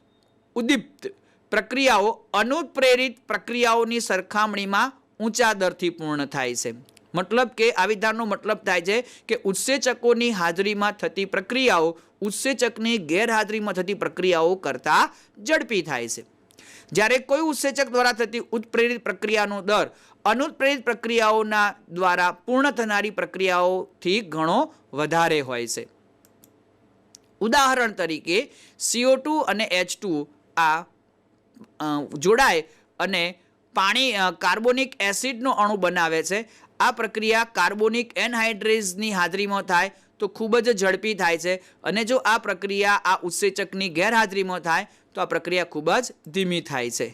ઉદ્દીપ્ત પ્રક્રિયાઓ અનુત્પ્રેરિત પ્રક્રિયાઓની સરખામણીમાં ઊંચા દરથી પૂર્ણ થાય છે. મતલબ કે આ વિધાનનો મતલબ થાય છે કે ઉત્સેચકોની હાજરીમાં થતી પ્રક્રિયાઓ ઉત્સેચકની ગેરહાજરીમાં થતી પ્રક્રિયાઓ કરતાં ઝડપી થાય છે. જ્યારે કોઈ ઉત્સેચક દ્વારા થતી ઉત્પ્રેરિત પ્રક્રિયાનો દર અનુત્પ્રેરિત પ્રક્રિયાઓના દ્વારા પૂર્ણ થનારી પ્રક્રિયાઓથી ઘણો વધારે હોય છે. ઉદાહરણ તરીકે CO2 અને H2 આ જોડાય અને પાણી કાર્બોનિક એસિડનો અણુ બનાવે છે. આ પ્રક્રિયા કાર્બોનિક એનહાઇડ્રેઝની હાજરીમાં થાય તો ખૂબ જ ઝડપી થાય છે, અને જો આ પ્રક્રિયા આ ઉત્સેચકની ગેરહાજરીમાં થાય તો આ પ્રક્રિયા ખૂબ જ ધીમી થાય છે.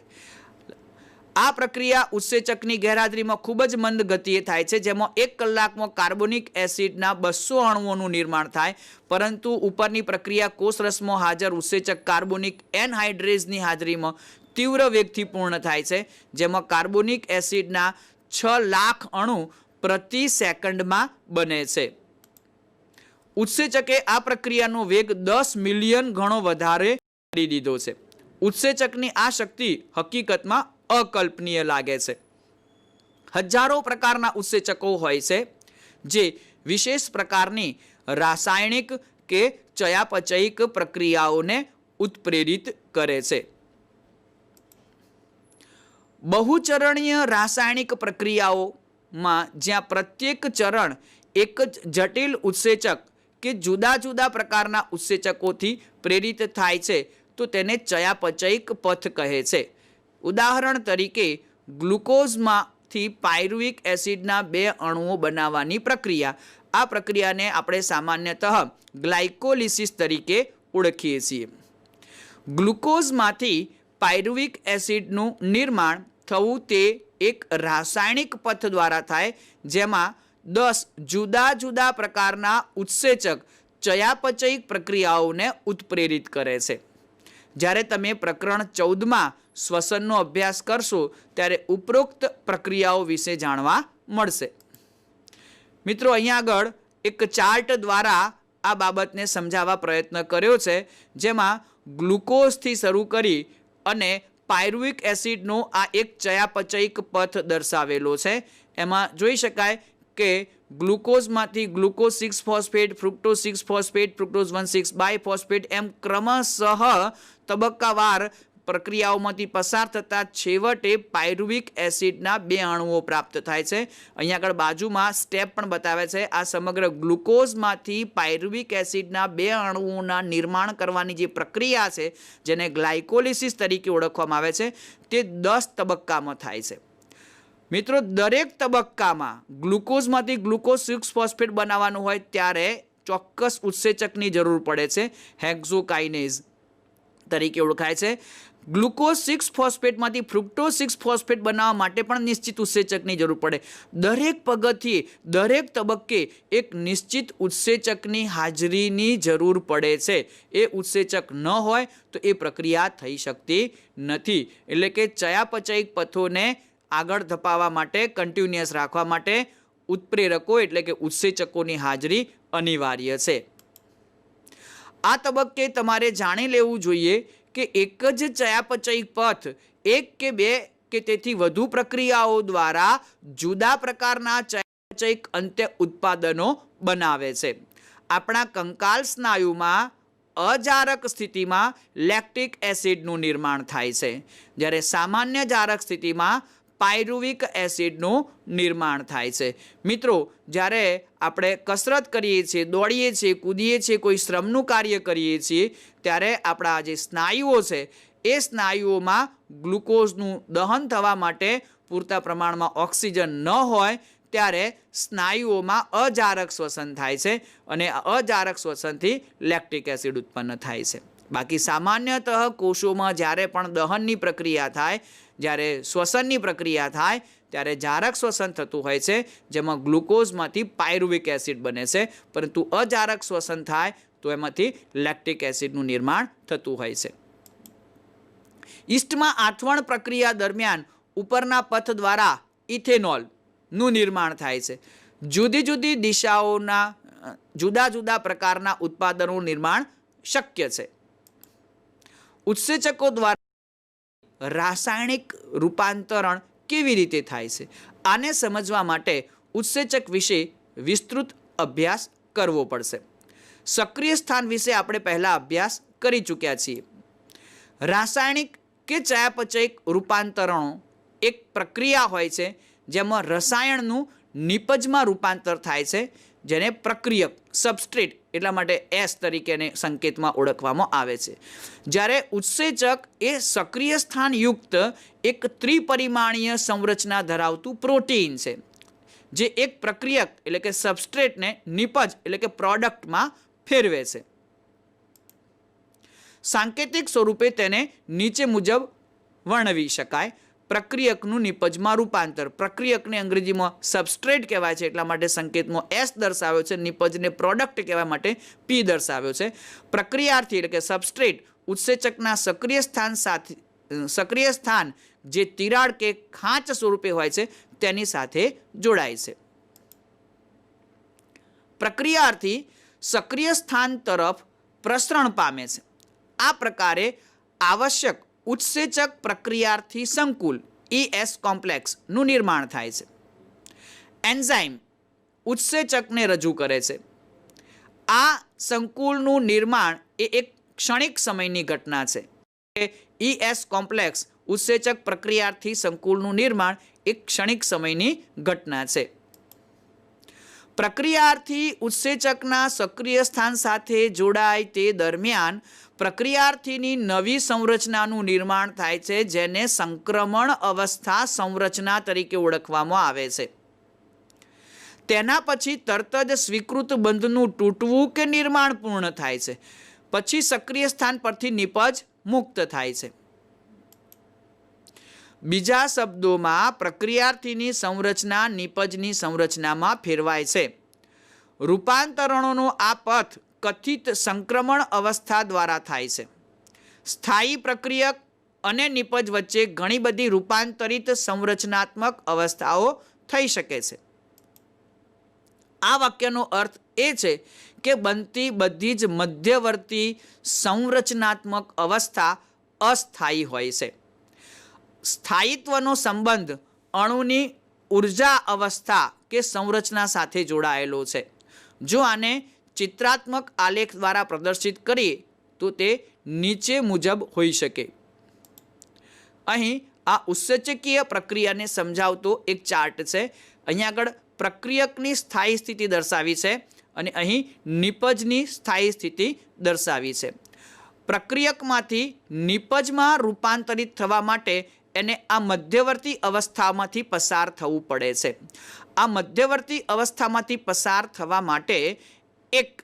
આ પ્રક્રિયા ઉત્સેચકની ગેરહાજરીમાં ખૂબ જ મંદ ગતિએ થાય છે, જેમાં 1 કલાકમાં કાર્બોનિક એસિડના 200 અણુઓનું નિર્માણ થાય, પરંતુ ઉપરની પ્રક્રિયા કોષરસમાં હાજર ઉત્સેચક કાર્બોનિક એનહાઇડ્રેઝની હાજરીમાં તીવ્ર વેગથી પૂર્ણ થાય છે, જેમાં કાર્બોનિક એસિડના 6 લાખ અણુ પ્રતિ સેકન્ડમાં બને છે. ઉત્સેચકે આ પ્રક્રિયાનો વેગ 10 મિલિયન ગણો વધારે કરી દીધો છે. ઉત્સેચકની આ શક્તિ હકીકતમાં અકલ્પનીય લાગે છે. હજારો પ્રકારના ઉત્સેચકો હોય છે જે વિશેષ પ્રકારની રાસાયણિક કે ચયાપચયિક પ્રક્રિયાઓને ઉત્પ્રેરિત કરે છે. બહુચરણીય રાસાયણિક પ્રક્રિયાઓમાં જ્યાં પ્રત્યેક ચરણ એક જ જટિલ ઉત્સેચક કે જુદા જુદા પ્રકારના ઉત્સેચકોથી પ્રેરિત થાય છે તો તેને ચયાપચયિક પથ કહે છે. ઉદાહરણ તરીકે ગ્લુકોઝમાંથી પાયરુવિક એસિડના 2 અણુઓ બનાવવાની પ્રક્રિયા. આ પ્રક્રિયાને આપણે સામાન્યતઃ ગ્લાયકોલિસિસ તરીકે ઓળખીએ છીએ. ગ્લુકોઝમાંથી પાયરુવિક એસિડનું નિર્માણ થવું તે એક રાસાયણિક પથ દ્વારા થાય, જેમાં 10 જુદા જુદા પ્રકારના ઉત્સેચક ચયાપચયિક પ્રક્રિયાઓને ઉત્પ્રેરિત કરે છે. જ્યારે તમે પ્રકરણ 14માં શ્વસનનો અભ્યાસ કરશો ત્યારે ઉપરોક્ત પ્રક્રિયાઓ વિશે જાણવા મળશે. મિત્રો, અહીંયા આગળ એક ચાર્ટ દ્વારા આ બાબતને સમજાવવા પ્રયત્ન કર્યો છે, જેમાં ગ્લુકોઝથી શરૂ કરી અને પાયરુવિક એસિડનો આ એક ચયાપચયિક પથ દર્શાવેલો છે. એમાં જોઈ શકાય કે ગ્લુકોઝમાંથી glucose 6 phosphate, fructose 6 phosphate, fructose 1,6 biphosphate એમ ક્રમશઃ તબક્કાવાર પ્રક્રિયાઓમાંથી પસાર થતા છેવટે પાયરુવિક એસિડના 2 અણુઓ પ્રાપ્ત થાય છે. અહીંયા આગળ બાજુમાં સ્ટેપ પણ બતાવે છે. આ સમગ્ર ગ્લુકોઝમાંથી પાયરુવિક એસિડના 2 અણુઓના નિર્માણ કરવાની જે પ્રક્રિયા છે, જેને ગ્લાયકોલિસિસ તરીકે ઓળખવામાં આવે છે, તે 10 તબક્કામાં થાય છે. મિત્રો, દરેક તબક્કામાં ગ્લુકોઝમાંથી ગ્લુકોઝ 6 ફોસ્ફેટ બનાવવાનું હોય ત્યારે ચોક્કસ ઉત્સેચકની જરૂર પડે છે. હેક્ઝોકાઇનેઝ તરીકે ઓળખાય છે. ગ્લુકોઝ 6 ફોસ્ફેટમાંથી ફ્રુક્ટોઝ 6 ફોસ્ફેટ બનાવવા માટે પણ નિશ્ચિત ઉત્સેચકની જરૂર પડે. દરેક પગથિયે, દરેક તબક્કે એક નિશ્ચિત ઉત્સેચકની હાજરીની જરૂર પડે છે. એ ઉત્સેચક ન હોય તો એ પ્રક્રિયા થઈ શકતી નથી. એટલે કે ચયાપચયિક પથોને આગળ ધપાવવા માટે, કન્ટિન્યુઅસ રાખવા માટે ઉત્પ્રેરકો એટલે કે ઉત્સેચકોની હાજરી અનિવાર્ય છે. આ તબક્કે તમારે જાણી લેવું જોઈએ કે એક જ ચયાપચયિક પથ 1 કે 2 કે તેથી વધુ પ્રક્રિયાઓ દ્વારા જુદા પ્રકારના ચયાપચયિક અંત્ય ઉત્પાદનો બનાવે છે. આપણા કંકાલ સ્નાયુમાં અજારક સ્થિતિમાં લેક્ટિક એસિડનું નિર્માણ થાય છે, જ્યારે સામાન્ય જારક સ્થિતિમાં પાયરુવિક એસિડનું નિર્માણ થાય છે. મિત્રો, જ્યારે આપણે કસરત કરીએ છીએ, દોડીએ છીએ, કૂદીએ છીએ, કોઈ શ્રમનું કાર્ય કરીએ છીએ, ત્યારે આપણા જે સ્નાયુઓ છે એ સ્નાયુઓમાં ગ્લુકોઝનું દહન થવા માટે પૂરતા પ્રમાણમાં ઓક્સિજન ન હોય ત્યારે સ્નાયુઓમાં અજારક શ્વસન થાય છે, અને અજારક શ્વસનથી લેક્ટિક એસિડ ઉત્પન્ન થાય છે. બાકી સામાન્યતઃ કોષોમાં જ્યારે પણ દહનની પ્રક્રિયા થાય, જ્યારે શ્વસનની પ્રક્રિયા થાય ત્યારે જારક શ્વસન થતું હોય છે, જેમાં ગ્લુકોઝમાંથી પાયરુવિક એસિડ બને છે, પરંતુ અજારક શ્વસન થાય તો એમાંથી લેક્ટિક એસિડનું નિર્માણ થતું હોય છે. ઈસ્ટમાં આથવણ પ્રક્રિયા દરમિયાન ઉપરના પથ દ્વારા ઇથેનોલનું નિર્માણ થાય છે. જુદી જુદી દિશાઓના જુદા જુદા પ્રકારના ઉત્પાદનોનું નિર્માણ શક્ય છે. ઉત્સેચકો દ્વારા રાસાયણિક રૂપાંતરણ કેવી રીતે થાય છે, આને સમજવા માટે ઉત્સેચક વિશે વિસ્તૃત અભ્યાસ કરવો પડશે. સક્રિય સ્થાન વિશે આપણે પહેલા અભ્યાસ કરી ચૂક્યા છીએ. રાસાયણિક કે ચયાપચયિક રૂપાંતરણો એક પ્રક્રિયા હોય છે જેમાં રસાયણનું નિપજમાં રૂપાંતર થાય છે, જેને પ્રક્રિયક સબસ્ટ્રેટ એટલા માટે એસ તરીકેને સંકેતમાં ઓળખવામાં આવે છે. જ્યારે ઉત્સેચક એ સક્રિય સ્થાનયુક્ત એક ત્રિપરિમાણીય સંરચના ધરાવતું પ્રોટીન છે, જે એક પ્રક્રિયક એટલે કે સબસ્ટ્રેટને નિપજ એટલે કે પ્રોડક્ટમાં ફેરવે છે. સાંકેતિક સ્વરૂપે તેને નીચે મુજબ વર્ણવી શકાય. પ્રક્રિયકનું નિપજમાં રૂપાંતર. પ્રક્રિયકને અંગ્રેજીમાં સબસ્ટ્રેટ કહેવાય છે, એટલા માટે સંકેતમાં એસ દર્શાવ્યો છે. નિપજને પ્રોડક્ટ કહેવા માટે પી દર્શાવ્યો છે. પ્રક્રિયાર્થી એટલે કે સબસ્ટ્રેટ ઉત્સેચકના સક્રિય સ્થાન જે તિરાડ કે ખાંચ સ્વરૂપે હોય છે તેની સાથે જોડાય છે. પ્રક્રિયાર્થી સક્રિય સ્થાન તરફ પ્રસરણ પામે છે. આ પ્રકારે આવશ્યક ઉત્સેચક પ્રક્રિયાર્થી સંકુલ ES કોમ્પ્લેક્સનું નિર્માણ થાય છે. એન્ઝાઇમ ઉત્સેચકને રજૂ કરે છે. આ સંકુલનું નિર્માણ એ એક ક્ષણિક સમયની ઘટના છે. ES કોમ્પ્લેક્સ ઉત્સેચક પ્રક્રિયાર્થી સંકુલનું નિર્માણ એક ક્ષણિક સમયની ઘટના છે. પ્રક્રિયાર્થી ઉત્સેચકના સક્રિય સ્થાન સાથે જોડાય તે દરમિયાન પ્રક્રિયાર્થીની નવી સંરચનાનું નિર્માણ થાય છે, જેને સંક્રમણ અવસ્થા સંરચના તરીકે ઓળખવામાં આવે છે. તેના પછી તરત જ સ્વીકૃત બંધનું તૂટવું કે નિર્માણ પૂર્ણ થાય છે. પછી સક્રિય સ્થાન પરથી નિપજ મુક્ત થાય છે. બીજા શબ્દોમાં પ્રક્રિયાર્થીની સંરચના નિપજની સંરચનામાં ફેરવાય છે. રૂપાંતરણોનો આ પથ કથિત સંક્રમણ અવસ્થા દ્વારા થાય છે. સ્થાયી પ્રક્રિયક અને નિપજ વચ્ચે ઘણી બધી રૂપાંતરિત સંરચનાત્મક અવસ્થાઓ થઈ શકે છે. આ વાક્યનો અર્થ એ છે કે બનતી બધી જ મધ્યવર્તી સંરચનાત્મક અવસ્થા અસ્થાયી હોય છે. સ્થાયિત્વનો સંબંધ અણુની ઉર્જા અવસ્થા કે સંરચના સાથે જોડાયેલો છે. જો આને ચિત્રાત્મક આલેખ દ્વારા પ્રદર્શિત કરીએ તો તે નીચે મુજબ હોઈ શકે. અહીં આ ઉત્સેચકીય પ્રક્રિયાને સમજાવતો એક ચાર્ટ છે. અહીંયા આગળ પ્રક્રિયકની સ્થાયી સ્થિતિ દર્શાવી છે અને અહીં નિપજની સ્થાયી સ્થિતિ દર્શાવી છે. પ્રક્રિયકમાંથી નિપજમાં રૂપાંતરિત થવા માટે એને આ મધ્યવર્તી અવસ્થામાંથી પસાર થવું પડે છે. આ મધ્યવર્તી અવસ્થામાંથી પસાર થવા માટે એક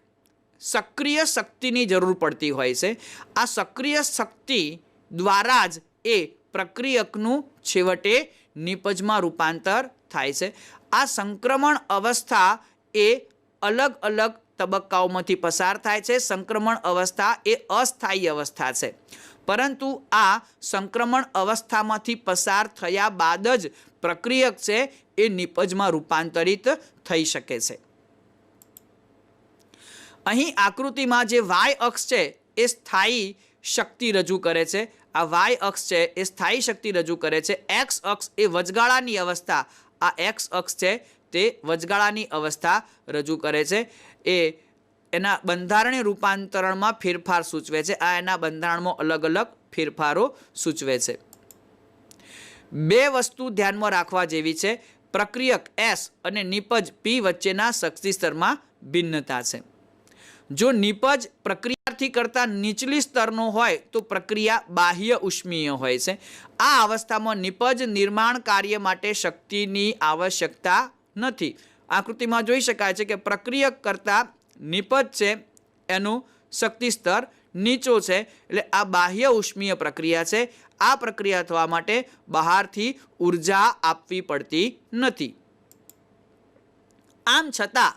સક્રિય શક્તિની જરૂર પડતી હોય છે. આ સક્રિય શક્તિ દ્વારા જ એ પ્રક્રિયકનું છેવટે નિપજમાં રૂપાંતર થાય છે. આ સંક્રમણ અવસ્થા એ અલગ અલગ તબક્કાઓમાંથી પસાર થાય છે. સંક્રમણ અવસ્થા એ અસ્થાયી અવસ્થા છે, પરંતુ આ સંક્રમણ અવસ્થામાંથી પસાર થયા બાદ જ પ્રક્રિયક છે એ નિપજમાં રૂપાંતરિત થઈ શકે છે. અહીં આકૃતિમાં જે વાય અક્ષ છે એ સ્થાયી શક્તિ રજૂ કરે છે. આ વાય અક્ષ છે એ સ્થાયી શક્તિ રજૂ કરે છે. એક્સ અક્ષ એ વચગાળાની અવસ્થા, આ એક્સ અક્ષ છે તે વચગાળાની અવસ્થા રજૂ કરે છે. એ એના બંધારણીય રૂપાંતરણમાં ફેરફાર સૂચવે છે. આ એના બંધારણમાં અલગ અલગ ફેરફારો સૂચવે છે. બે વસ્તુ ધ્યાનમાં રાખવા જેવી છે. પ્રક્રિયક એસ અને નિપજ પી વચ્ચેના શક્તિ સ્તરમાં ભિન્નતા છે. જો નિપજ પ્રક્રિયાર્થી કરતાં નીચલી સ્તરનો હોય તો પ્રક્રિયા બાહ્ય ઉષ્મીય હોય છે. આ અવસ્થામાં નિપજ નિર્માણ કાર્ય માટે શક્તિની આવશ્યકતા નથી. આકૃતિમાં જોઈ શકાય છે કે પ્રક્રિયક કરતાં નિપજ છે એનું શક્તિ સ્તર નીચો છે, એટલે આ બાહ્ય ઉષ્મીય પ્રક્રિયા છે. આ પ્રક્રિયા થવા માટે બહારથી ઉર્જા આપવી પડતી નથી. આમ છતાં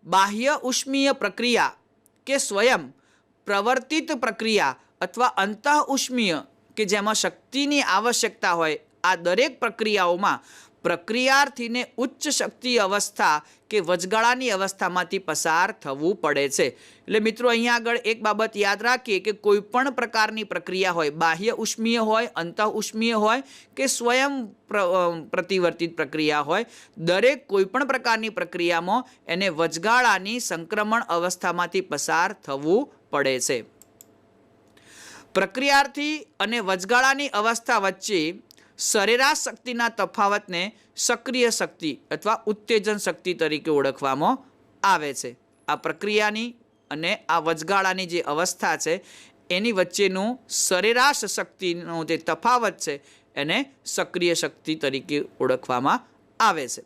બાહ્ય ઉષ્મીય પ્રક્રિયા કે સ્વયં પ્રવર્તિત પ્રક્રિયા અથવા અંતઃ ઉષ્મીય કે જેમાં શક્તિની આવશ્યકતા હોય, આ દરેક પ્રક્રિયાઓમાં પ્રક્રિયાર્થીને ઉચ્ચ શક્તિ અવસ્થા કે વચગાળાની અવસ્થામાંથી પસાર થવું પડે છે. એટલે મિત્રો અહીંયા આગળ એક બાબત યાદ રાખીએ કે કોઈ પણ પ્રકારની પ્રક્રિયા હોય, બાહ્ય ઉષ્મીય હોય, અંતઃ ઉષ્મીય હોય કે સ્વયં પ્રતિવર્તિત પ્રક્રિયા હોય, દરેક કોઈ પણ પ્રકારની પ્રક્રિયામાં એને વચગાળાની સંક્રમણ અવસ્થામાંથી પસાર થવું પડે છે. પ્રક્રિયાર્થી અને વચગાળાની અવસ્થા વચ્ચે સરેરાશ શક્તિના તફાવતને સક્રિય શક્તિ અથવા ઉત્તેજન શક્તિ તરીકે ઓળખવામાં આવે છે. આ પ્રક્રિયાની અને આ વચગાળાની જે અવસ્થા છે એની વચ્ચેનું સરેરાશ શક્તિનો જે તફાવત છે એને સક્રિય શક્તિ તરીકે ઓળખવામાં આવે છે.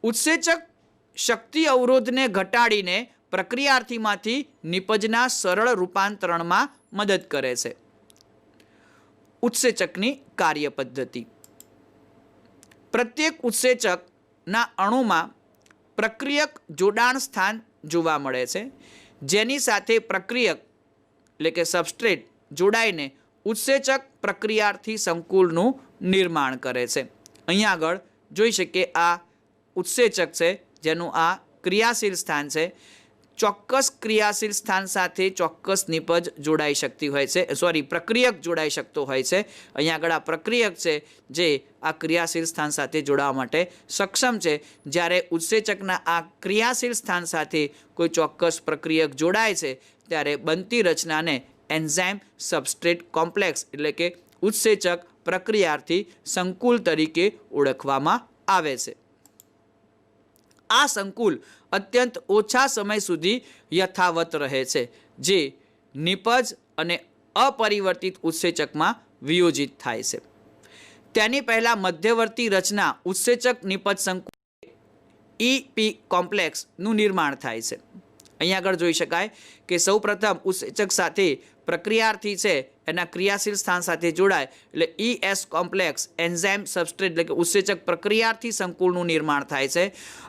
ઉત્સેચક શક્તિ અવરોધને ઘટાડીને પ્રક્રિયાર્થીમાંથી નિપજના સરળ રૂપાંતરણમાં મદદ કરે છે. ઉત્સેચકની કાર્ય પદ્ધતિ. પ્રત્યેક ઉત્સેચકના અણુમાં પ્રક્રિયક જોડાણ સ્થાન જોવા મળે છે, જેની સાથે પ્રક્રિયક એટલે કે સબસ્ટ્રેટ જોડાઈને ઉત્સેચક પ્રક્રિયાર્થી સંકુલનું નિર્માણ કરે છે. અહીંયા આગળ જોઈ શકીએ આ ઉત્સેચક છે જેનું આ ક્રિયાશીલ સ્થાન છે. ચોક્કસ ક્રિયાશીલ સ્થાન સાથે ચોક્કસ નિપજ જોડાઈ શકતી હોય છે, પ્રક્રિયક જોડાઈ શકતો હોય છે. અહીંયા આગળ આ પ્રક્રિયક છે જે આ ક્રિયાશીલ સ્થાન સાથે જોડાવા માટે સક્ષમ છે. જ્યારે ઉત્સેચકના આ ક્રિયાશીલ સ્થાન સાથે કોઈ ચોક્કસ પ્રક્રિયક જોડાય છે ત્યારે બનતી રચનાને એન્ઝાઇમ સબસ્ટ્રેટ કોમ્પ્લેક્સ એટલે કે ઉત્સેચક પ્રક્રિયાર્થી સંકુલ તરીકે ઓળખવામાં આવે છે. આ સંકુલ અત્યંત ઓછા સમય સુધી યથાવત રહે છે, જે નિપજ અને અપરિવર્તિત ઉત્સેચકમાં વિયોજિત થાય છે. તેની પહેલાં મધ્યવર્તી રચના ઉત્સેચક નિપજ સંકુલ EP કોમ્પ્લેક્સનું નિર્માણ થાય છે. અહીંયા આગળ જોઈ શકાય કે સૌપ્રથમ ઉત્સેચક સાથે પ્રક્રિયાર્થી છે એના ક્રિયાશીલ સ્થાન સાથે જોડાય એટલે ES કોમ્પ્લેક્સ એન્ઝાઇમ સબસ્ટ્રેટ એટલે કે ઉત્સેચક પ્રક્રિયાર્થી સંકુલનું નિર્માણ થાય છે.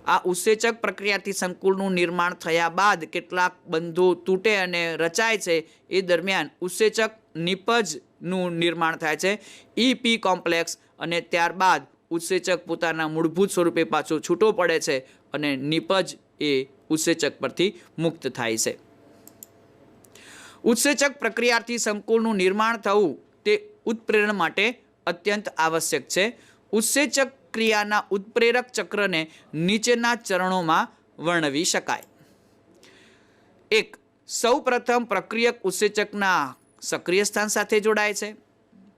આ ઉત્સેચક પ્રક્રિયાર્થી સંકુલનું નિર્માણ થયા બાદ કેટલાક બંધો તૂટે અને રચાય છે. એ દરમિયાન ઉત્સેચક નિપજનું નિર્માણ થાય છે EP કોમ્પ્લેક્સ, અને ત્યારબાદ ઉત્સેચક પોતાના મૂળભૂત સ્વરૂપે પાછો છૂટો પડે છે અને નિપજ એ ઉત્સેચક પરથી મુક્ત થાય છે. ઉત્સેચક પ્રક્રિયાર્થી સંકુલનું નિર્માણ થવું તે ઉત્પ્રેરણ માટે અત્યંત આવશ્યક છે. ઉત્સેચક ક્રિયાના ઉત્પ્રેરક ચક્રને નીચેના ચરણોમાં વર્ણવી શકાય. 1. સૌપ્રથમ પ્રક્રિયક ઉત્સેચકના સક્રિય સ્થાન સાથે જોડાય છે.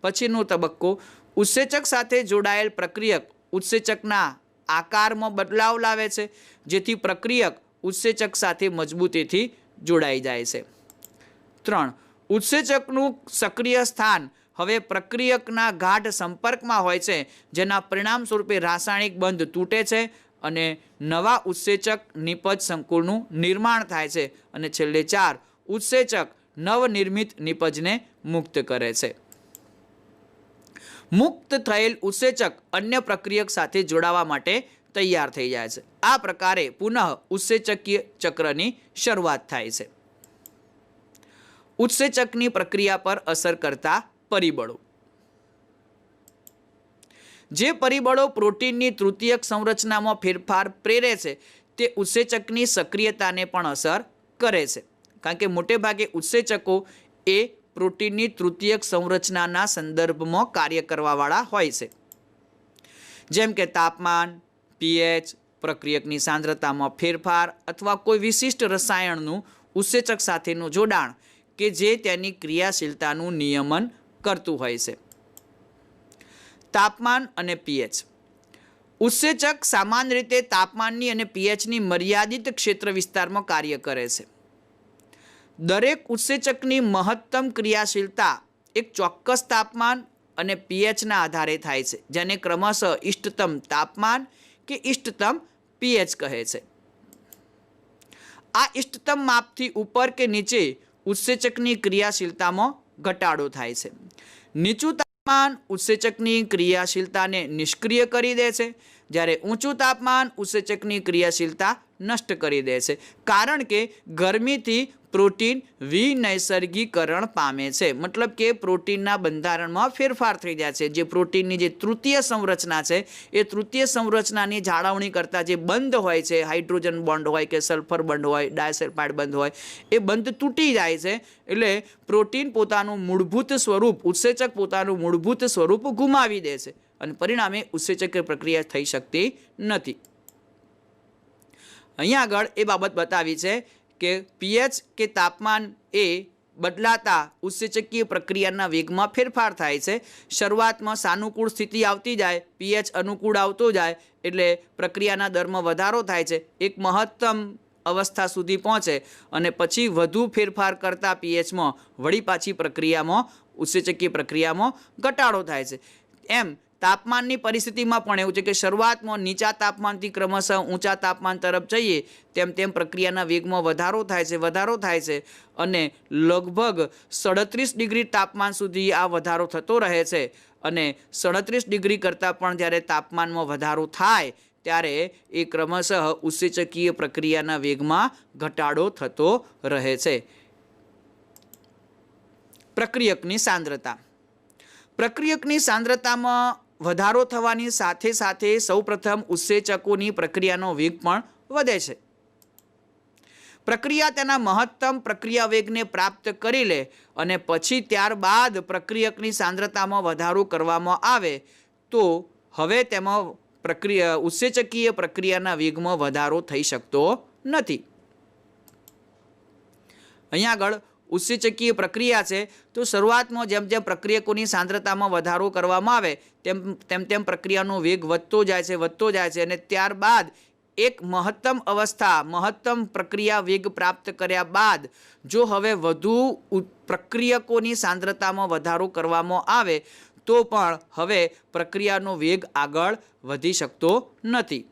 પછીનો તબક્કો ઉત્સેચક સાથે જોડાયેલ પ્રક્રિયક ઉત્સેચકના આકારમાં બદલાવ લાવે છે, જેથી પ્રક્રિયક ઉત્સેચક સાથે મજબૂતીથી જોડાઈ જાય છે. 3. ઉત્સેચકનું સક્રિય સ્થાન હવે પ્રક્રિયકના ગાઢ સંપર્કમાં હોય છે, જેના પરિણામ સ્વરૂપે રાસાયણિક બંધ તૂટે છે અને નવા ઉત્સેચક નિપજ સંકુલનું નિર્માણ થાય છે. અને છેલ્લે 4. ઉત્સેચક નવનિર્મિત નિપજને મુક્ત કરે છે. મુક્ત થયેલ ઉત્સેચક અન્ય પ્રક્રિયક સાથે જોડાવા માટે તૈયાર થઈ જાય છે. આ પ્રકારે પુનઃ ઉત્સેચકીય ચક્રની શરૂઆત થાય છે. ઉત્સેચકની પ્રક્રિયા પર અસર કરતા પરિબળો. જે પરિબળો પ્રોટીનની તૃતીયક સંરચનામાં ફેરફાર પ્રેરે છે તે ઉત્સેચકની સક્રિયતાને પણ અસર કરે છે, કારણ કે મોટે ભાગે ઉત્સેચકો એ પ્રોટીનની તૃતીયક સંરચનાના સંદર્ભમાં કાર્ય કરવાવાળા હોય છે. જેમ કે તાપમાન, pH, પ્રક્રિયકની સાંદ્રતામાં ફેરફાર અથવા કોઈ વિશિષ્ટ રસાયણનું ઉત્સેચક સાથેનું જોડાણ કે જે તેની ક્રિયાશીલતાનું નિયમન કરતું હોય છે. તાપમાન અને pH. ઉત્સેચક સામાન્ય રીતે તાપમાનની અને pHની મર્યાદિત ક્ષેત્ર વિસ્તારમાં કાર્ય કરે છે. દરેક ઉત્સેચકની મહત્તમ ક્રિયાશીલતા એક ચોક્કસ તાપમાન અને pHના આધારે થાય છે, જેને ક્રમશઃ ઇષ્ટતમ તાપમાન કે ઇષ્ટતમ pH કહે છે. આ ઇષ્ટતમ માપથી ઉપર કે નીચે ઉત્સેચકની ક્રિયાશીલતામાં ઘટાડો થાય છે. નીચું તાપમાન ઉત્સેચકની ક્રિયાશીલતાને નિષ્ક્રિય કરી દે છે, જ્યારે ઊંચું તાપમાન ઉત્સેચકની ક્રિયાશીલતા નષ્ટ કરી દે છે, કારણ કે ગરમીથી પ્રોટીન વિનૈસર્ગીકરણ પામે છે. મતલબ કે પ્રોટીનના બંધારણમાં ફેરફાર થઈ જાય છે. જે પ્રોટીનની જે તૃતીય સંરચના છે એ તૃતીય સંરચનાની જાળવણી કરતા જે બંધ હોય છે, હાઇડ્રોજન બોન્ડ હોય કે સલ્ફર બંધ હોય, ડાયસલ્ફાઇડ બંધ હોય, એ બંધ તૂટી જાય છે. એટલે પ્રોટીન પોતાનું મૂળભૂત સ્વરૂપ, ઉત્સેચક પોતાનું મૂળભૂત સ્વરૂપ ગુમાવી દે છે અને પરિણામે ઉત્સેચક પ્રક્રિયા થઈ શકતી નથી. અહીંયા આગળ એ બાબત બતાવી છે કે pH કે તાપમાન એ બદલાતા ઉત્સેચકીય પ્રક્રિયાના વેગમાં ફેરફાર થાય છે. શરૂઆતમાં સાનુકૂળ સ્થિતિ આવતી જાય, પીએચ અનુકૂળ આવતો જાય એટલે પ્રક્રિયાના દરમાં વધારો થાય છે, એક મહત્તમ અવસ્થા સુધી પહોંચે અને પછી વધુ ફેરફાર કરતા પીએચમાં વળી પાછી પ્રક્રિયામાં ઉત્સેચકીય પ્રક્રિયામાં ઘટાડો થાય છે. એમ તાપમાનની પરિસ્થિતિમાં પણ એવું છે કે શરૂઆતમાં નીચા તાપમાનથી ક્રમશઃ ઊંચા તાપમાન તરફ જઈએ તેમ તેમ પ્રક્રિયાના વેગમાં વધારો થાય છે અને લગભગ 37 ડિગ્રી તાપમાન સુધી આ વધારો થતો રહે છે. અને 37 ડિગ્રી કરતાં પણ જ્યારે તાપમાનમાં વધારો થાય ત્યારે એ ક્રમશઃ ઉત્સેચકીય પ્રક્રિયાના વેગમાં ઘટાડો થતો રહે છે. પ્રક્રિયકની સાંદ્રતામાં વધારો થવાની સાથે સાથે સૌપ્રથમ ઉત્સેચકોની પ્રક્રિયાનો વેગ પણ વધે છે. પ્રક્રિયા તેના મહત્તમ પ્રક્રિયા વેગને પ્રાપ્ત કરી લે અને પછી ત્યારબાદ પ્રક્રિયકની સાંદ્રતામાં વધારો કરવામાં આવે તો હવે તેમાં ઉત્સેચકીય પ્રક્રિયાના વેગમાં વધારો થઈ શકતો નથી. અહીંયા આગળ ઉત્સેચકીય પ્રક્રિયા છે તો શરૂઆતમાં જેમ જેમ પ્રક્રિયકોની સાંદ્રતામાં વધારો કરવામાં આવે તેમ પ્રક્રિયાનો વેગ વધતો જાય છે અને ત્યારબાદ એક મહત્તમ પ્રક્રિયા વેગ પ્રાપ્ત કર્યા બાદ જો હવે વધુ પ્રક્રિયકોની સાંદ્રતામાં વધારો કરવામાં આવે તો પણ હવે પ્રક્રિયાનો વેગ આગળ વધી શકતો નથી.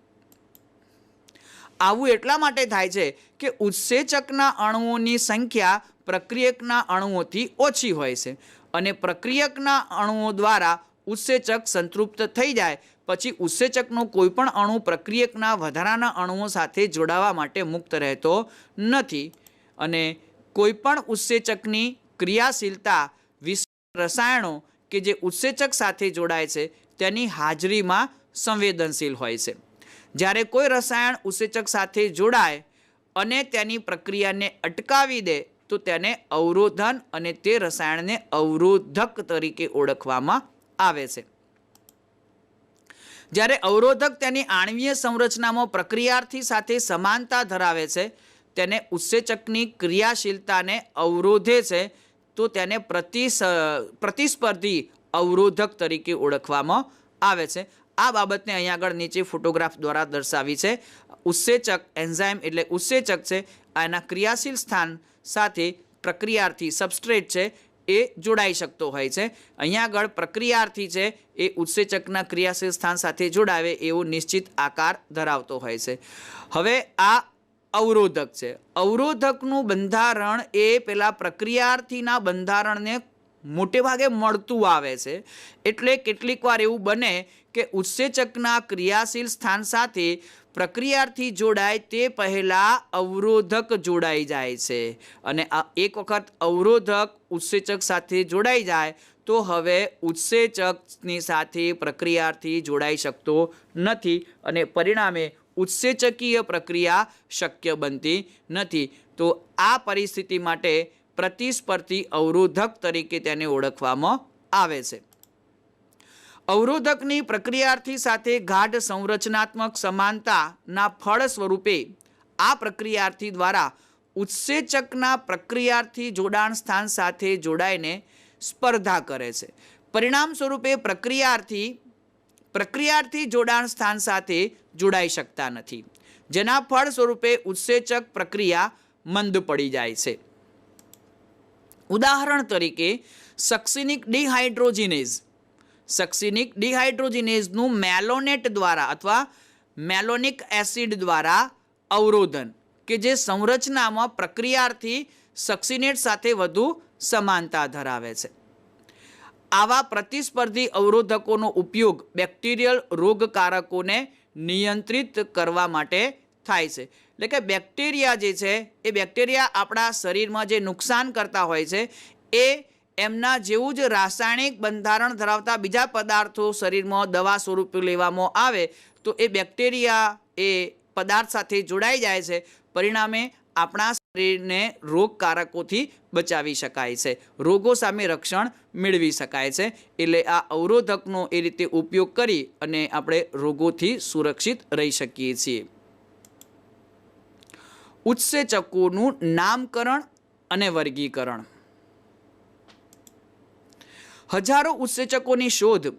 આવું એટલા માટે થાય છે કે ઉત્સેચકના અણુઓની સંખ્યા પ્રક્રિયકના અણુઓથી ઓછી હોય છે અને પ્રક્રિયકના અણુઓ દ્વારા ઉત્સેચક સંતૃપ્ત થઈ જાય પછી ઉત્સેચકનો કોઈ પણ અણુ પ્રક્રિયકના વધારાના અણુઓ સાથે જોડાવા માટે મુક્ત રહેતો નથી અને કોઈ પણ ઉત્સેચકની ક્રિયાશીલતા રસાયણો કે જે ઉત્સેચક સાથે જોડાય છે તેની હાજરીમાં સંવેદનશીલ હોય છે. જ્યારે કોઈ રસાયણ ઉત્સેચક સાથે જોડાય અને તેની પ્રક્રિયાને અટકાવી દે તો તેને અવરોધન અને તે રસાયણને અવરોધક તરીકે ઓળખવામાં આવે છે. જ્યારે અવરોધક તેની આણ્વીય સંરચનામાં પ્રક્રિયાર્થી સાથે સમાનતા ધરાવે છે, તેને ઉત્સેચકની ક્રિયાશીલતાને અવરોધે છે તો તેને પ્રતિસ્પર્ધી અવરોધક તરીકે ઓળખવામાં આવે છે. આ બાબતને અહીંયા આગળ નીચે ફોટોગ્રાફ દ્વારા દર્શાવી છે. ઉત્સેચક એન્ઝાઇમ એટલે ઉત્સેચક છે, આના ક્રિયાશીલ સ્થાન સાથે પ્રક્રિયાર્થી સબસ્ટ્રેટ છે એ જોડાઈ શકતો હોય છે. અહીંયા આગળ પ્રક્રિયાર્થી છે એ ઉત્સેચકના ક્રિયાશીલ સ્થાન સાથે જોડાવે એવો નિશ્ચિત આકાર ધરાવતો હોય છે. હવે આ અવરોધક છે. અવરોધકનું બંધારણ એ પેલા પ્રક્રિયાર્થીના બંધારણને મોટે ભાગે મળતું આવે છે. એટલે કેટલીક વાર એવું બને કે ઉત્સેચકના ક્રિયાશીલ સ્થાન સાથે પ્રક્રિયાર્થી જોડાય તે પહેલાં અવરોધક જોડાઈ જાય છે અને એક વખત અવરોધક ઉત્સેચક સાથે જોડાઈ જાય તો હવે ઉત્સેચકની સાથે પ્રક્રિયાર્થી જોડાઈ શકતો નથી અને પરિણામે ઉત્સેચકીય પ્રક્રિયા શક્ય બનતી નથી. તો આ પરિસ્થિતિ માટે પ્રતિસ્પર્ધી અવરોધક તરીકે તેને ઓળખવામાં આવે છે. અવરોધકની પ્રક્રિયાર્થી સાથે ગાઢ સંરચનાત્મક સમાનતાના ફળ સ્વરૂપે આ પ્રક્રિયાર્થી દ્વારા ઉત્સેચકના પ્રક્રિયાર્થી જોડાણ સ્થાન સાથે જોડાઈને સ્પર્ધા કરે છે. પરિણામ સ્વરૂપે પ્રક્રિયાર્થી જોડાણ સ્થાન સાથે જોડાઈ શકતા નથી, જેના ફળ સ્વરૂપે ઉત્સેચક પ્રક્રિયા મંદ પડી જાય છે. ઉદાહરણ તરીકે સક્સિનિક ડિહાઇડ્રોજિનેઝનું મેલોનેટ દ્વારા અથવા મેલોનિક એસિડ દ્વારા અવરોધન કે જે સંરચનામાં પ્રક્રિયાર્થી સક્સિનેટ સાથે વધુ સમાનતા ધરાવે છે. આવા પ્રતિસ્પર્ધી અવરોધકોનો ઉપયોગ બેક્ટેરિયલ રોગકારકોને નિયંત્રિત કરવા માટે થાય છે. એટલે કે બેક્ટેરિયા જે છે એ બેક્ટેરિયા આપણા શરીરમાં જે નુકસાન કરતા હોય છે એ એમના જેવું જ રાસાયણિક બંધારણ ધરાવતા બીજા પદાર્થો શરીરમાં દવા સ્વરૂપે લેવામાં આવે તો એ બેક્ટેરિયા એ પદાર્થ સાથે જોડાઈ જાય છે. પરિણામે આપણા શરીરને રોગકારકોથી બચાવી શકાય છે, રોગો સામે રક્ષણ મેળવી શકાય છે. એટલે આ અવરોધકનો એ રીતે ઉપયોગ કરી અને આપણે રોગોથી સુરક્ષિત રહી શકીએ છીએ. ઉત્સેચકોનું નામકરણ અને વર્ગીકરણ. હજારો ઉત્સેચકોની શોધ,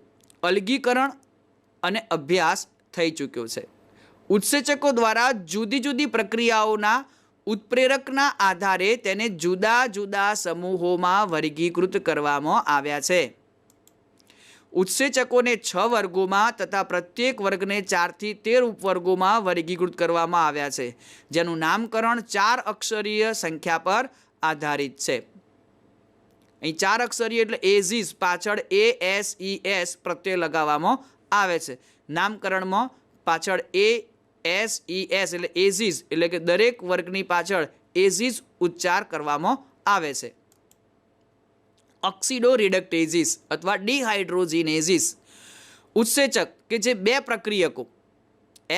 અલગીકરણ અને અભ્યાસ થઈ ચૂક્યો છે. ઉત્સેચકો દ્વારા જુદી જુદી પ્રક્રિયાઓના ઉત્પ્રેરકના આધારે તેને જુદા જુદા સમૂહોમાં વર્ગીકૃત કરવામાં આવ્યા છે. ઉત્સેચકોને 6 વર્ગોમાં તથા પ્રત્યેક વર્ગને 4 થી 13 ઉપવર્ગોમાં વર્ગીકૃત કરવામાં આવ્યા છે, જેનું નામકરણ 4 અક્ષરીય સંખ્યા પર આધારિત છે. અહીં 4 અક્ષરીય એટલે એઝીસ, પાછળ ASES પ્રત્યય લગાવવામાં આવે છે. નામકરણમાં પાછળ ASES એટલે એઝીસ એટલે કે દરેક વર્ગની પાછળ એઝીસ ઉચ્ચાર કરવામાં આવે છે. ઓક્સિડો રિડક્ટેઝિસ અથવા ડિહાઇડ્રોજિનેઝિસ ઉત્સેચક કે જે 2 પ્રક્રિયકો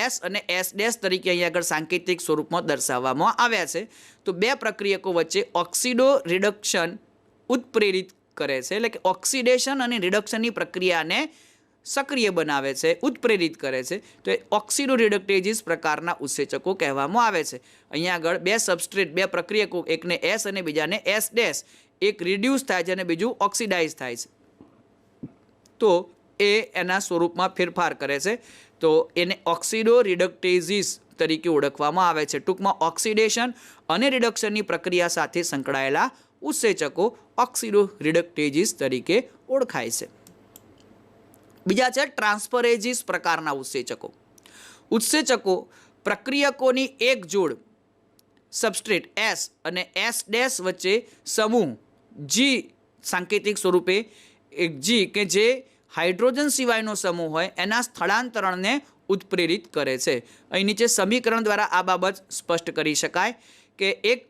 S અને S' તરીકે અહીં આગળ સાંકેતિક સ્વરૂપમાં દર્શાવવામાં આવ્યા છે. તો 2 પ્રક્રિયકો વચ્ચે ઓક્સિડો રિડક્શન ઉત્પ્રેરિત કરે છે, એટલે કે ઓક્સિડેશન અને રિડક્શનની પ્રક્રિયાને સક્રિય બનાવે છે, ઉત્પ્રેરિત કરે છે. તો એ ઓક્સિડો રિડક્ટેઝિસ પ્રકારના ઉત્સેચકો કહેવામાં આવે છે. અહીંયા આગળ 2 સબસ્ટ્રેટ, 2 પ્રક્રિયકો, એકને S અને બીજાને S', એક રિડ્યુસ થાય છે અને બીજું ઓક્સિડાઇઝ થાય છે. તો એ એના સ્વરૂપમાં ફેરફાર કરે છે. તો એને ઓક્સિડો રિડક્ટેઝિસ તરીકે ઓળખવામાં આવે છે. ટૂંકમાં ઓક્સિડેશન અને રિડક્શનની પ્રક્રિયા સાથે સંકળાયેલા ઉત્સેચકો ઓક્સિડો રિડક્ટેઝિસ તરીકે ઓળખાય છે. બીજા છે ટ્રાન્સફરેઝિસ પ્રકારના ઉત્સેચકો. ઉત્સેચકો પ્રક્રિયકોની એક જોડ સબસ્ટ્રેટ S અને S' વચ્ચે સમૂહ G સાંકેતિક સ્વરૂપે એક G કે જે હાઇડ્રોજન સિવાયનો સમૂહ હોય એના સ્થળાંતરણને ઉત્પ્રેરિત કરે છે. અહીં નીચે સમીકરણ દ્વારા આ બાબત સ્પષ્ટ કરી શકાય કે એક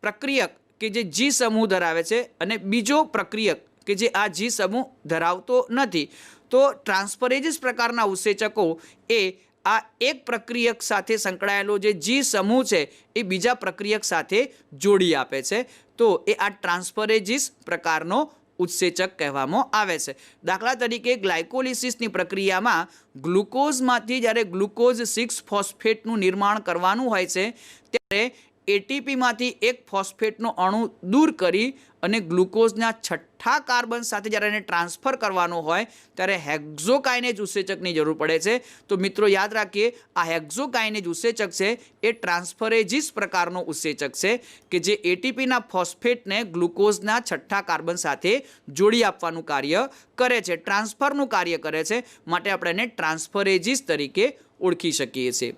પ્રક્રિયક કે જે G સમૂહ ધરાવે છે અને બીજો પ્રક્રિયક કે જે આ G સમૂહ ધરાવતો નથી, તો ટ્રાન્સફરેઝિસ પ્રકારના ઉત્સેચકો એ આ એક પ્રક્રિયક સાથે સંકળાયેલો જે G સમૂહ છે એ બીજા પ્રક્રિયક સાથે જોડી આપે છે. તો એ આ ટ્રાન્સફરેઝિસ પ્રકારનો ઉત્સેચક કહેવામાં આવે છે. દાખલા તરીકે ગ્લાયકોલિસિસની પ્રક્રિયામાં ગ્લુકોઝમાંથી જ્યારે ગ્લુકોઝ 6 ફોસ્ફેટનું નિર્માણ કરવાનું હોય છે ત્યારે એટીપીમાંથી એક ફોસ્ફેટનો અણુ દૂર કરી અને ગ્લુકોઝના 6થા કાર્બન સાથે જ્યારે એને ટ્રાન્સફર કરવાનો હોય ત્યારે હેક્ઝોકાઇનેઝ ઉત્સેચકની જરૂર પડે છે. તો મિત્રો યાદ રાખીએ, આ હેક્ઝોકાઇનેઝ ઉત્સેચક છે એ ટ્રાન્સફરેઝિસ પ્રકારનો ઉત્સેચક છે કે જે એટીપીના ફોસ્ફેટને ગ્લુકોઝના 6થા કાર્બન સાથે જોડી આપવાનું કાર્ય કરે છે, ટ્રાન્સફરનું કાર્ય કરે છે. માટે આપણે એને ટ્રાન્સફરેઝિસ તરીકે ઓળખી શકીએ છીએ.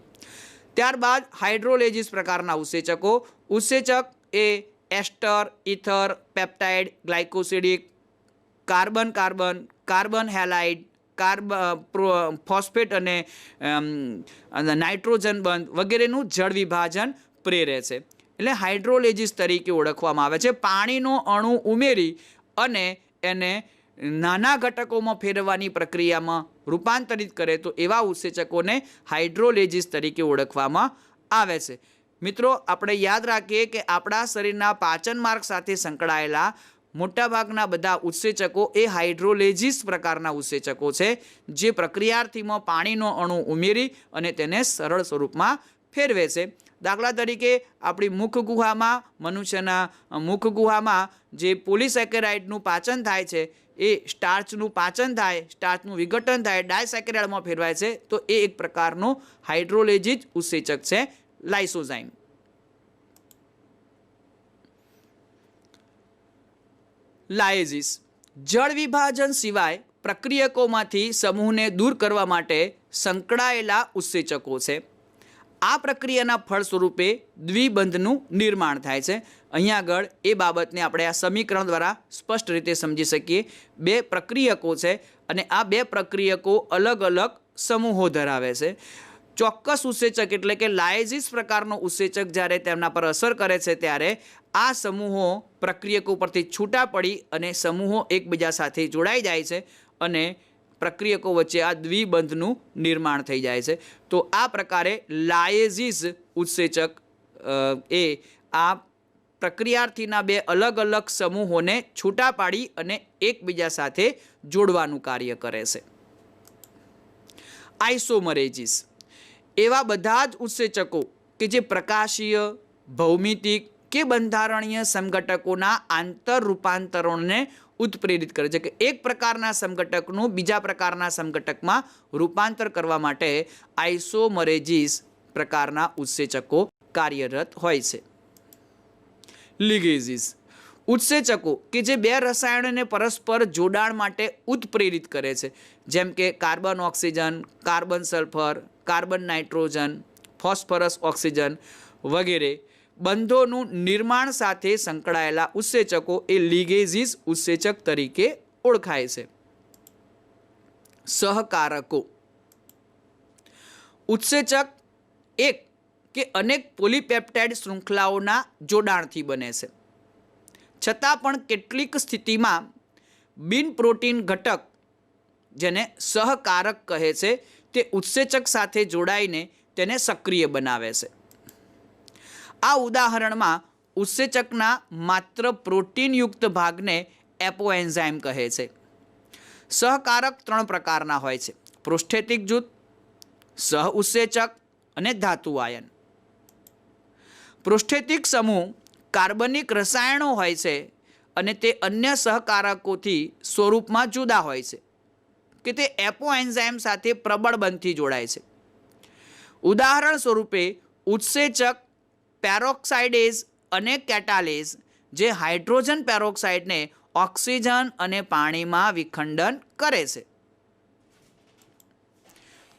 ત્યારબાદ હાઇડ્રોલેઝિસ પ્રકારના ઉત્સેચકો. ઉત્સેચક એ ester, ether, peptide, glycosidic, carbon carbon, carbon halide, phosphate અને નાઇટ્રોજન બંધ વગેરેનું જળ વિભાજન પ્રેરે છે. એટલે હાઇડ્રોલેઝિસ તરીકે ઓળખવામાં આવે છે. પાણીનો અણુ ઉમેરી અને એને નાના ઘટકોમાં ફેરવવાની પ્રક્રિયામાં રૂપાંતરિત કરે તો એવા ઉત્સેચકોને હાઇડ્રોલેઝિસ તરીકે ઓળખવામાં આવે છે. મિત્રો આપણે યાદ રાખીએ કે આપણા શરીરના પાચન માર્ગ સાથે સંકળાયેલા મોટાભાગના બધા ઉત્સેચકો એ હાઇડ્રોલેઝિસ પ્રકારના ઉત્સેચકો છે, જે પ્રક્રિયાર્થીમાં પાણીનો અણુ ઉમેરી અને તેને સરળ સ્વરૂપમાં ફેરવે છે. દાખલા તરીકે આપણી મુખગુહામાં, મનુષ્યના મુખગુહામાં જે પોલિસેકેરાઇડનું પાચન થાય છે એ સ્ટાર્ચનું પાચન થાય, સ્ટાર્ચનું વિઘટન થાય, ડાયસેકેરાઇડમાં ફેરવાય છે. તો એ એક પ્રકારનું હાઇડ્રોલેઝિસ ઉત્સેચક છે, લાઇસોઝાઇમ. લાયેઝિસ જળ વિભાજન સિવાય પ્રક્રિયકોમાંથી સમૂહને દૂર કરવા માટે સંકળાયેલા ઉત્સેચકો છે. આ પ્રક્રિયાના ફળ સ્વરૂપે દ્વિબંધનું નિર્માણ થાય છે. અહીંયા આગળ એ બાબતને આપણે આ સમીકરણ દ્વારા સ્પષ્ટ રીતે સમજી શકીએ. 2 પ્રક્રિયકો છે અને આ 2 પ્રક્રિયકો અલગ અલગ સમૂહો ધરાવે છે. ચોક્કસ ઉત્સેચક એટલે કે લાયેઝિસ પ્રકારનો ઉત્સેચક જ્યારે તેમના પર અસર કરે છે ત્યારે આ સમૂહો પ્રક્રિયકો પરથી છૂટા પડી અને સમૂહો એકબીજા સાથે જોડાઈ જાય છે અને પ્રક્રિયકો વચ્ચે આ દ્વિબંધનું નિર્માણ થઈ જાય છે. તો આ પ્રકારે લાયેઝિસ ઉત્સેચક એ આ પ્રક્રિયાર્થીના 2 અલગ અલગ સમૂહોને છૂટા પાડી અને એકબીજા સાથે જોડવાનું કાર્ય કરે છે. આઇસોમરેઝિસ એવા બધા જ ઉત્સેચકો કે જે પ્રકાશીય, ભૌમિતિક કે બંધારણીય સમઘટકોના આંતર રૂપાંતરણને ઉત્પ્રેરિત કરે છે કે એક પ્રકારના સમઘટકનું બીજા પ્રકારના સમઘટકમાં રૂપાંતર કરવા માટે આઇસોમરેઝિસ પ્રકારના ઉત્સેચકો કાર્યરત હોય છે. લિગેઝિસ ઉત્સેચકો કે જે બે રસાયણોને પરસ્પર જોડાણ માટે ઉત્પ્રેરિત કરે છે, જેમ કે carbon oxygen, carbon sulphur, carbon nitrogen, phosphorus oxygen વગેરે બંધોનું નિર્માણ સાથે સંકળાયેલા ઉત્સેચકો એ લિગેઝિસ ઉત્સેચક તરીકે ઓળખાય છે. સહકારકો ઉત્સેચક એક કે અનેક પોલીપેપ્ટાઇડ શૃંખલાઓના જોડાણથી બને છે, છતાં પણ કેટલીક સ્થિતિમાં બિન પ્રોટીન ઘટક જેને સહકારક કહે છે તે ઉત્સેચક સાથે જોડાઈને તેને સક્રિય બનાવે છે. આ ઉદાહરણમાં ઉત્સેચકના માત્ર પ્રોટીનયુક્ત ભાગને એપોએન્ઝાઇમ કહે છે. સહકારક 3 પ્રકારના હોય છે: પ્રોસ્થેટિક જૂથ, સહ ઉત્સેચક અને ધાતુ આયન. પ્રોસ્થેટિક સમૂહ કાર્બનિક રસાયણો હોય છે અને તે અન્ય સહકારકોથી સ્વરૂપમાં જુદા હોય છે કે તે એપોએન્ઝાઇમ સાથે પ્રબળ બંધથી જોડાય છે. ઉદાહરણ સ્વરૂપે ઉત્સેચક પેરોક્સાઇડેઝ અને કેટાલેઝ જે હાઇડ્રોજન પેરોક્સાઇડને ઓક્સિજન અને પાણીમાં વિખંડન કરે છે.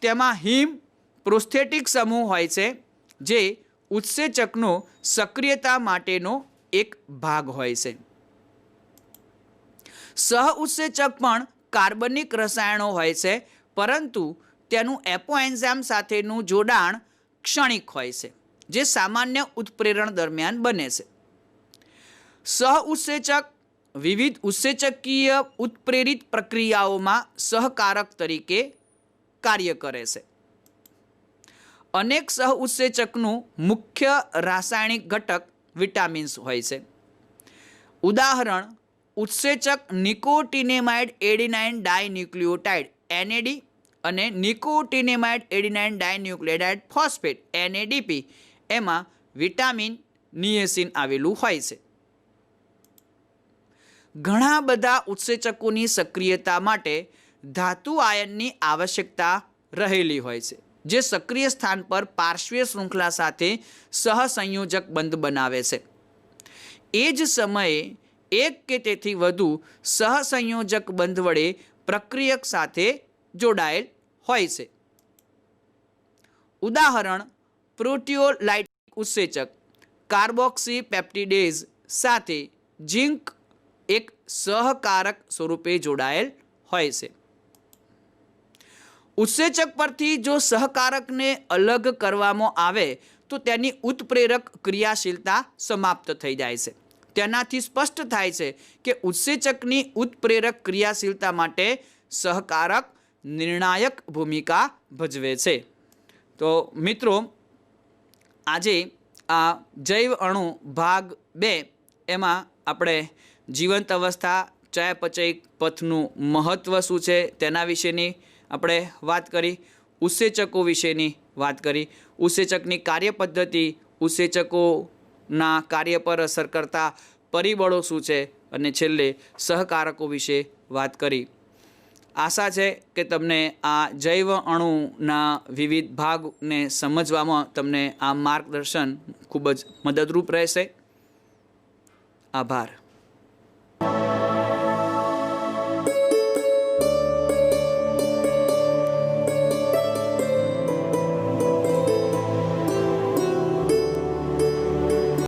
તેમાં હિમ પ્રોસ્થેટિક સમૂહ હોય છે જે ઉત્સેચકનો સક્રિયતા માટેનો એક ભાગ હોય છે. સહ ઉત્સેચક પણ કાર્બનિક રસાયણો હોય છે, પરંતુ તેનું એપોએન્ઝાઇમ સાથેનું જોડાણ ક્ષણિક હોય છે, જે સામાન્ય ઉત્પ્રેરણ દરમિયાન બને છે. સહ ઉત્સેચક વિવિધ ઉત્સેચકીય ઉત્પ્રેરિત પ્રક્રિયાઓમાં સહકારક તરીકે કાર્ય કરે છે. અનેક સહ ઉત્સેચકનું મુખ્ય રાસાયણિક ઘટક વિટામિન્સ હોય છે. ઉદાહરણ ઉત્સેચક નિકોટિનેમાઇડ એડિનાઇન ડાયન્યુક્લિયોટાઇડ NAD અને નિકોટિનેમાઇડ એડિનાઇન ડાયન્યુક્લિયોટાઇડ ફોસ્ફેટ NADP, એમાં વિટામિન નિએસિન આવેલું હોય છે. ઘણા બધા ઉત્સેચકોની સક્રિયતા માટે ધાતુ આયનની આવશ્યકતા રહેલી હોય છે, જે સક્રિય સ્થાન પર પાર્શ્વીય શૃંખલા સાથે સહસંયોજક બંધ બનાવે છે. એ જ સમયે એક કે તેથી વધુ સહસંયોજક બંધ વડે પ્રક્રિયક સાથે જોડાયેલ હોય છે. ઉદાહરણ પ્રોટીઓલાઇટિક ઉત્સેચક કાર્બોક્સી પેપ્ટિડેઝ સાથે ઝિંક એક સહકારક સ્વરૂપે જોડાયેલ હોય છે. ઉત્સેચક પરથી જો સહકારકને અલગ કરવામાં આવે તો તેની ઉત્પ્રેરક ક્રિયાશીલતા સમાપ્ત થઈ જાય છે. તેનાથી સ્પષ્ટ થાય છે કે ઉત્સેચકની ઉત્પ્રેરક ક્રિયાશીલતા માટે સહકારક નિર્ણાયક ભૂમિકા ભજવે છે. તો મિત્રો, આજે આ જૈવ અણુ ભાગ 2 એમાં આપણે જીવંત અવસ્થા ચયાપચય પથનું મહત્ત્વ શું છે તેના વિશેની આપણે વાત કરી, ઉત્સેચકો વિશેની વાત કરી, ઉત્સેચકની કાર્યપદ્ધતિ, ઉત્સેચકોના કાર્ય પર અસર કરતા પરિબળો શું છે, અને છેલ્લે સહકારકો વિશે વાત કરી. આશા છે કે તમને આ જૈવ અણુના વિવિધ ભાગને સમજવામાં તમને આ માર્ગદર્શન ખૂબ જ મદદરૂપ રહેશે. આભાર.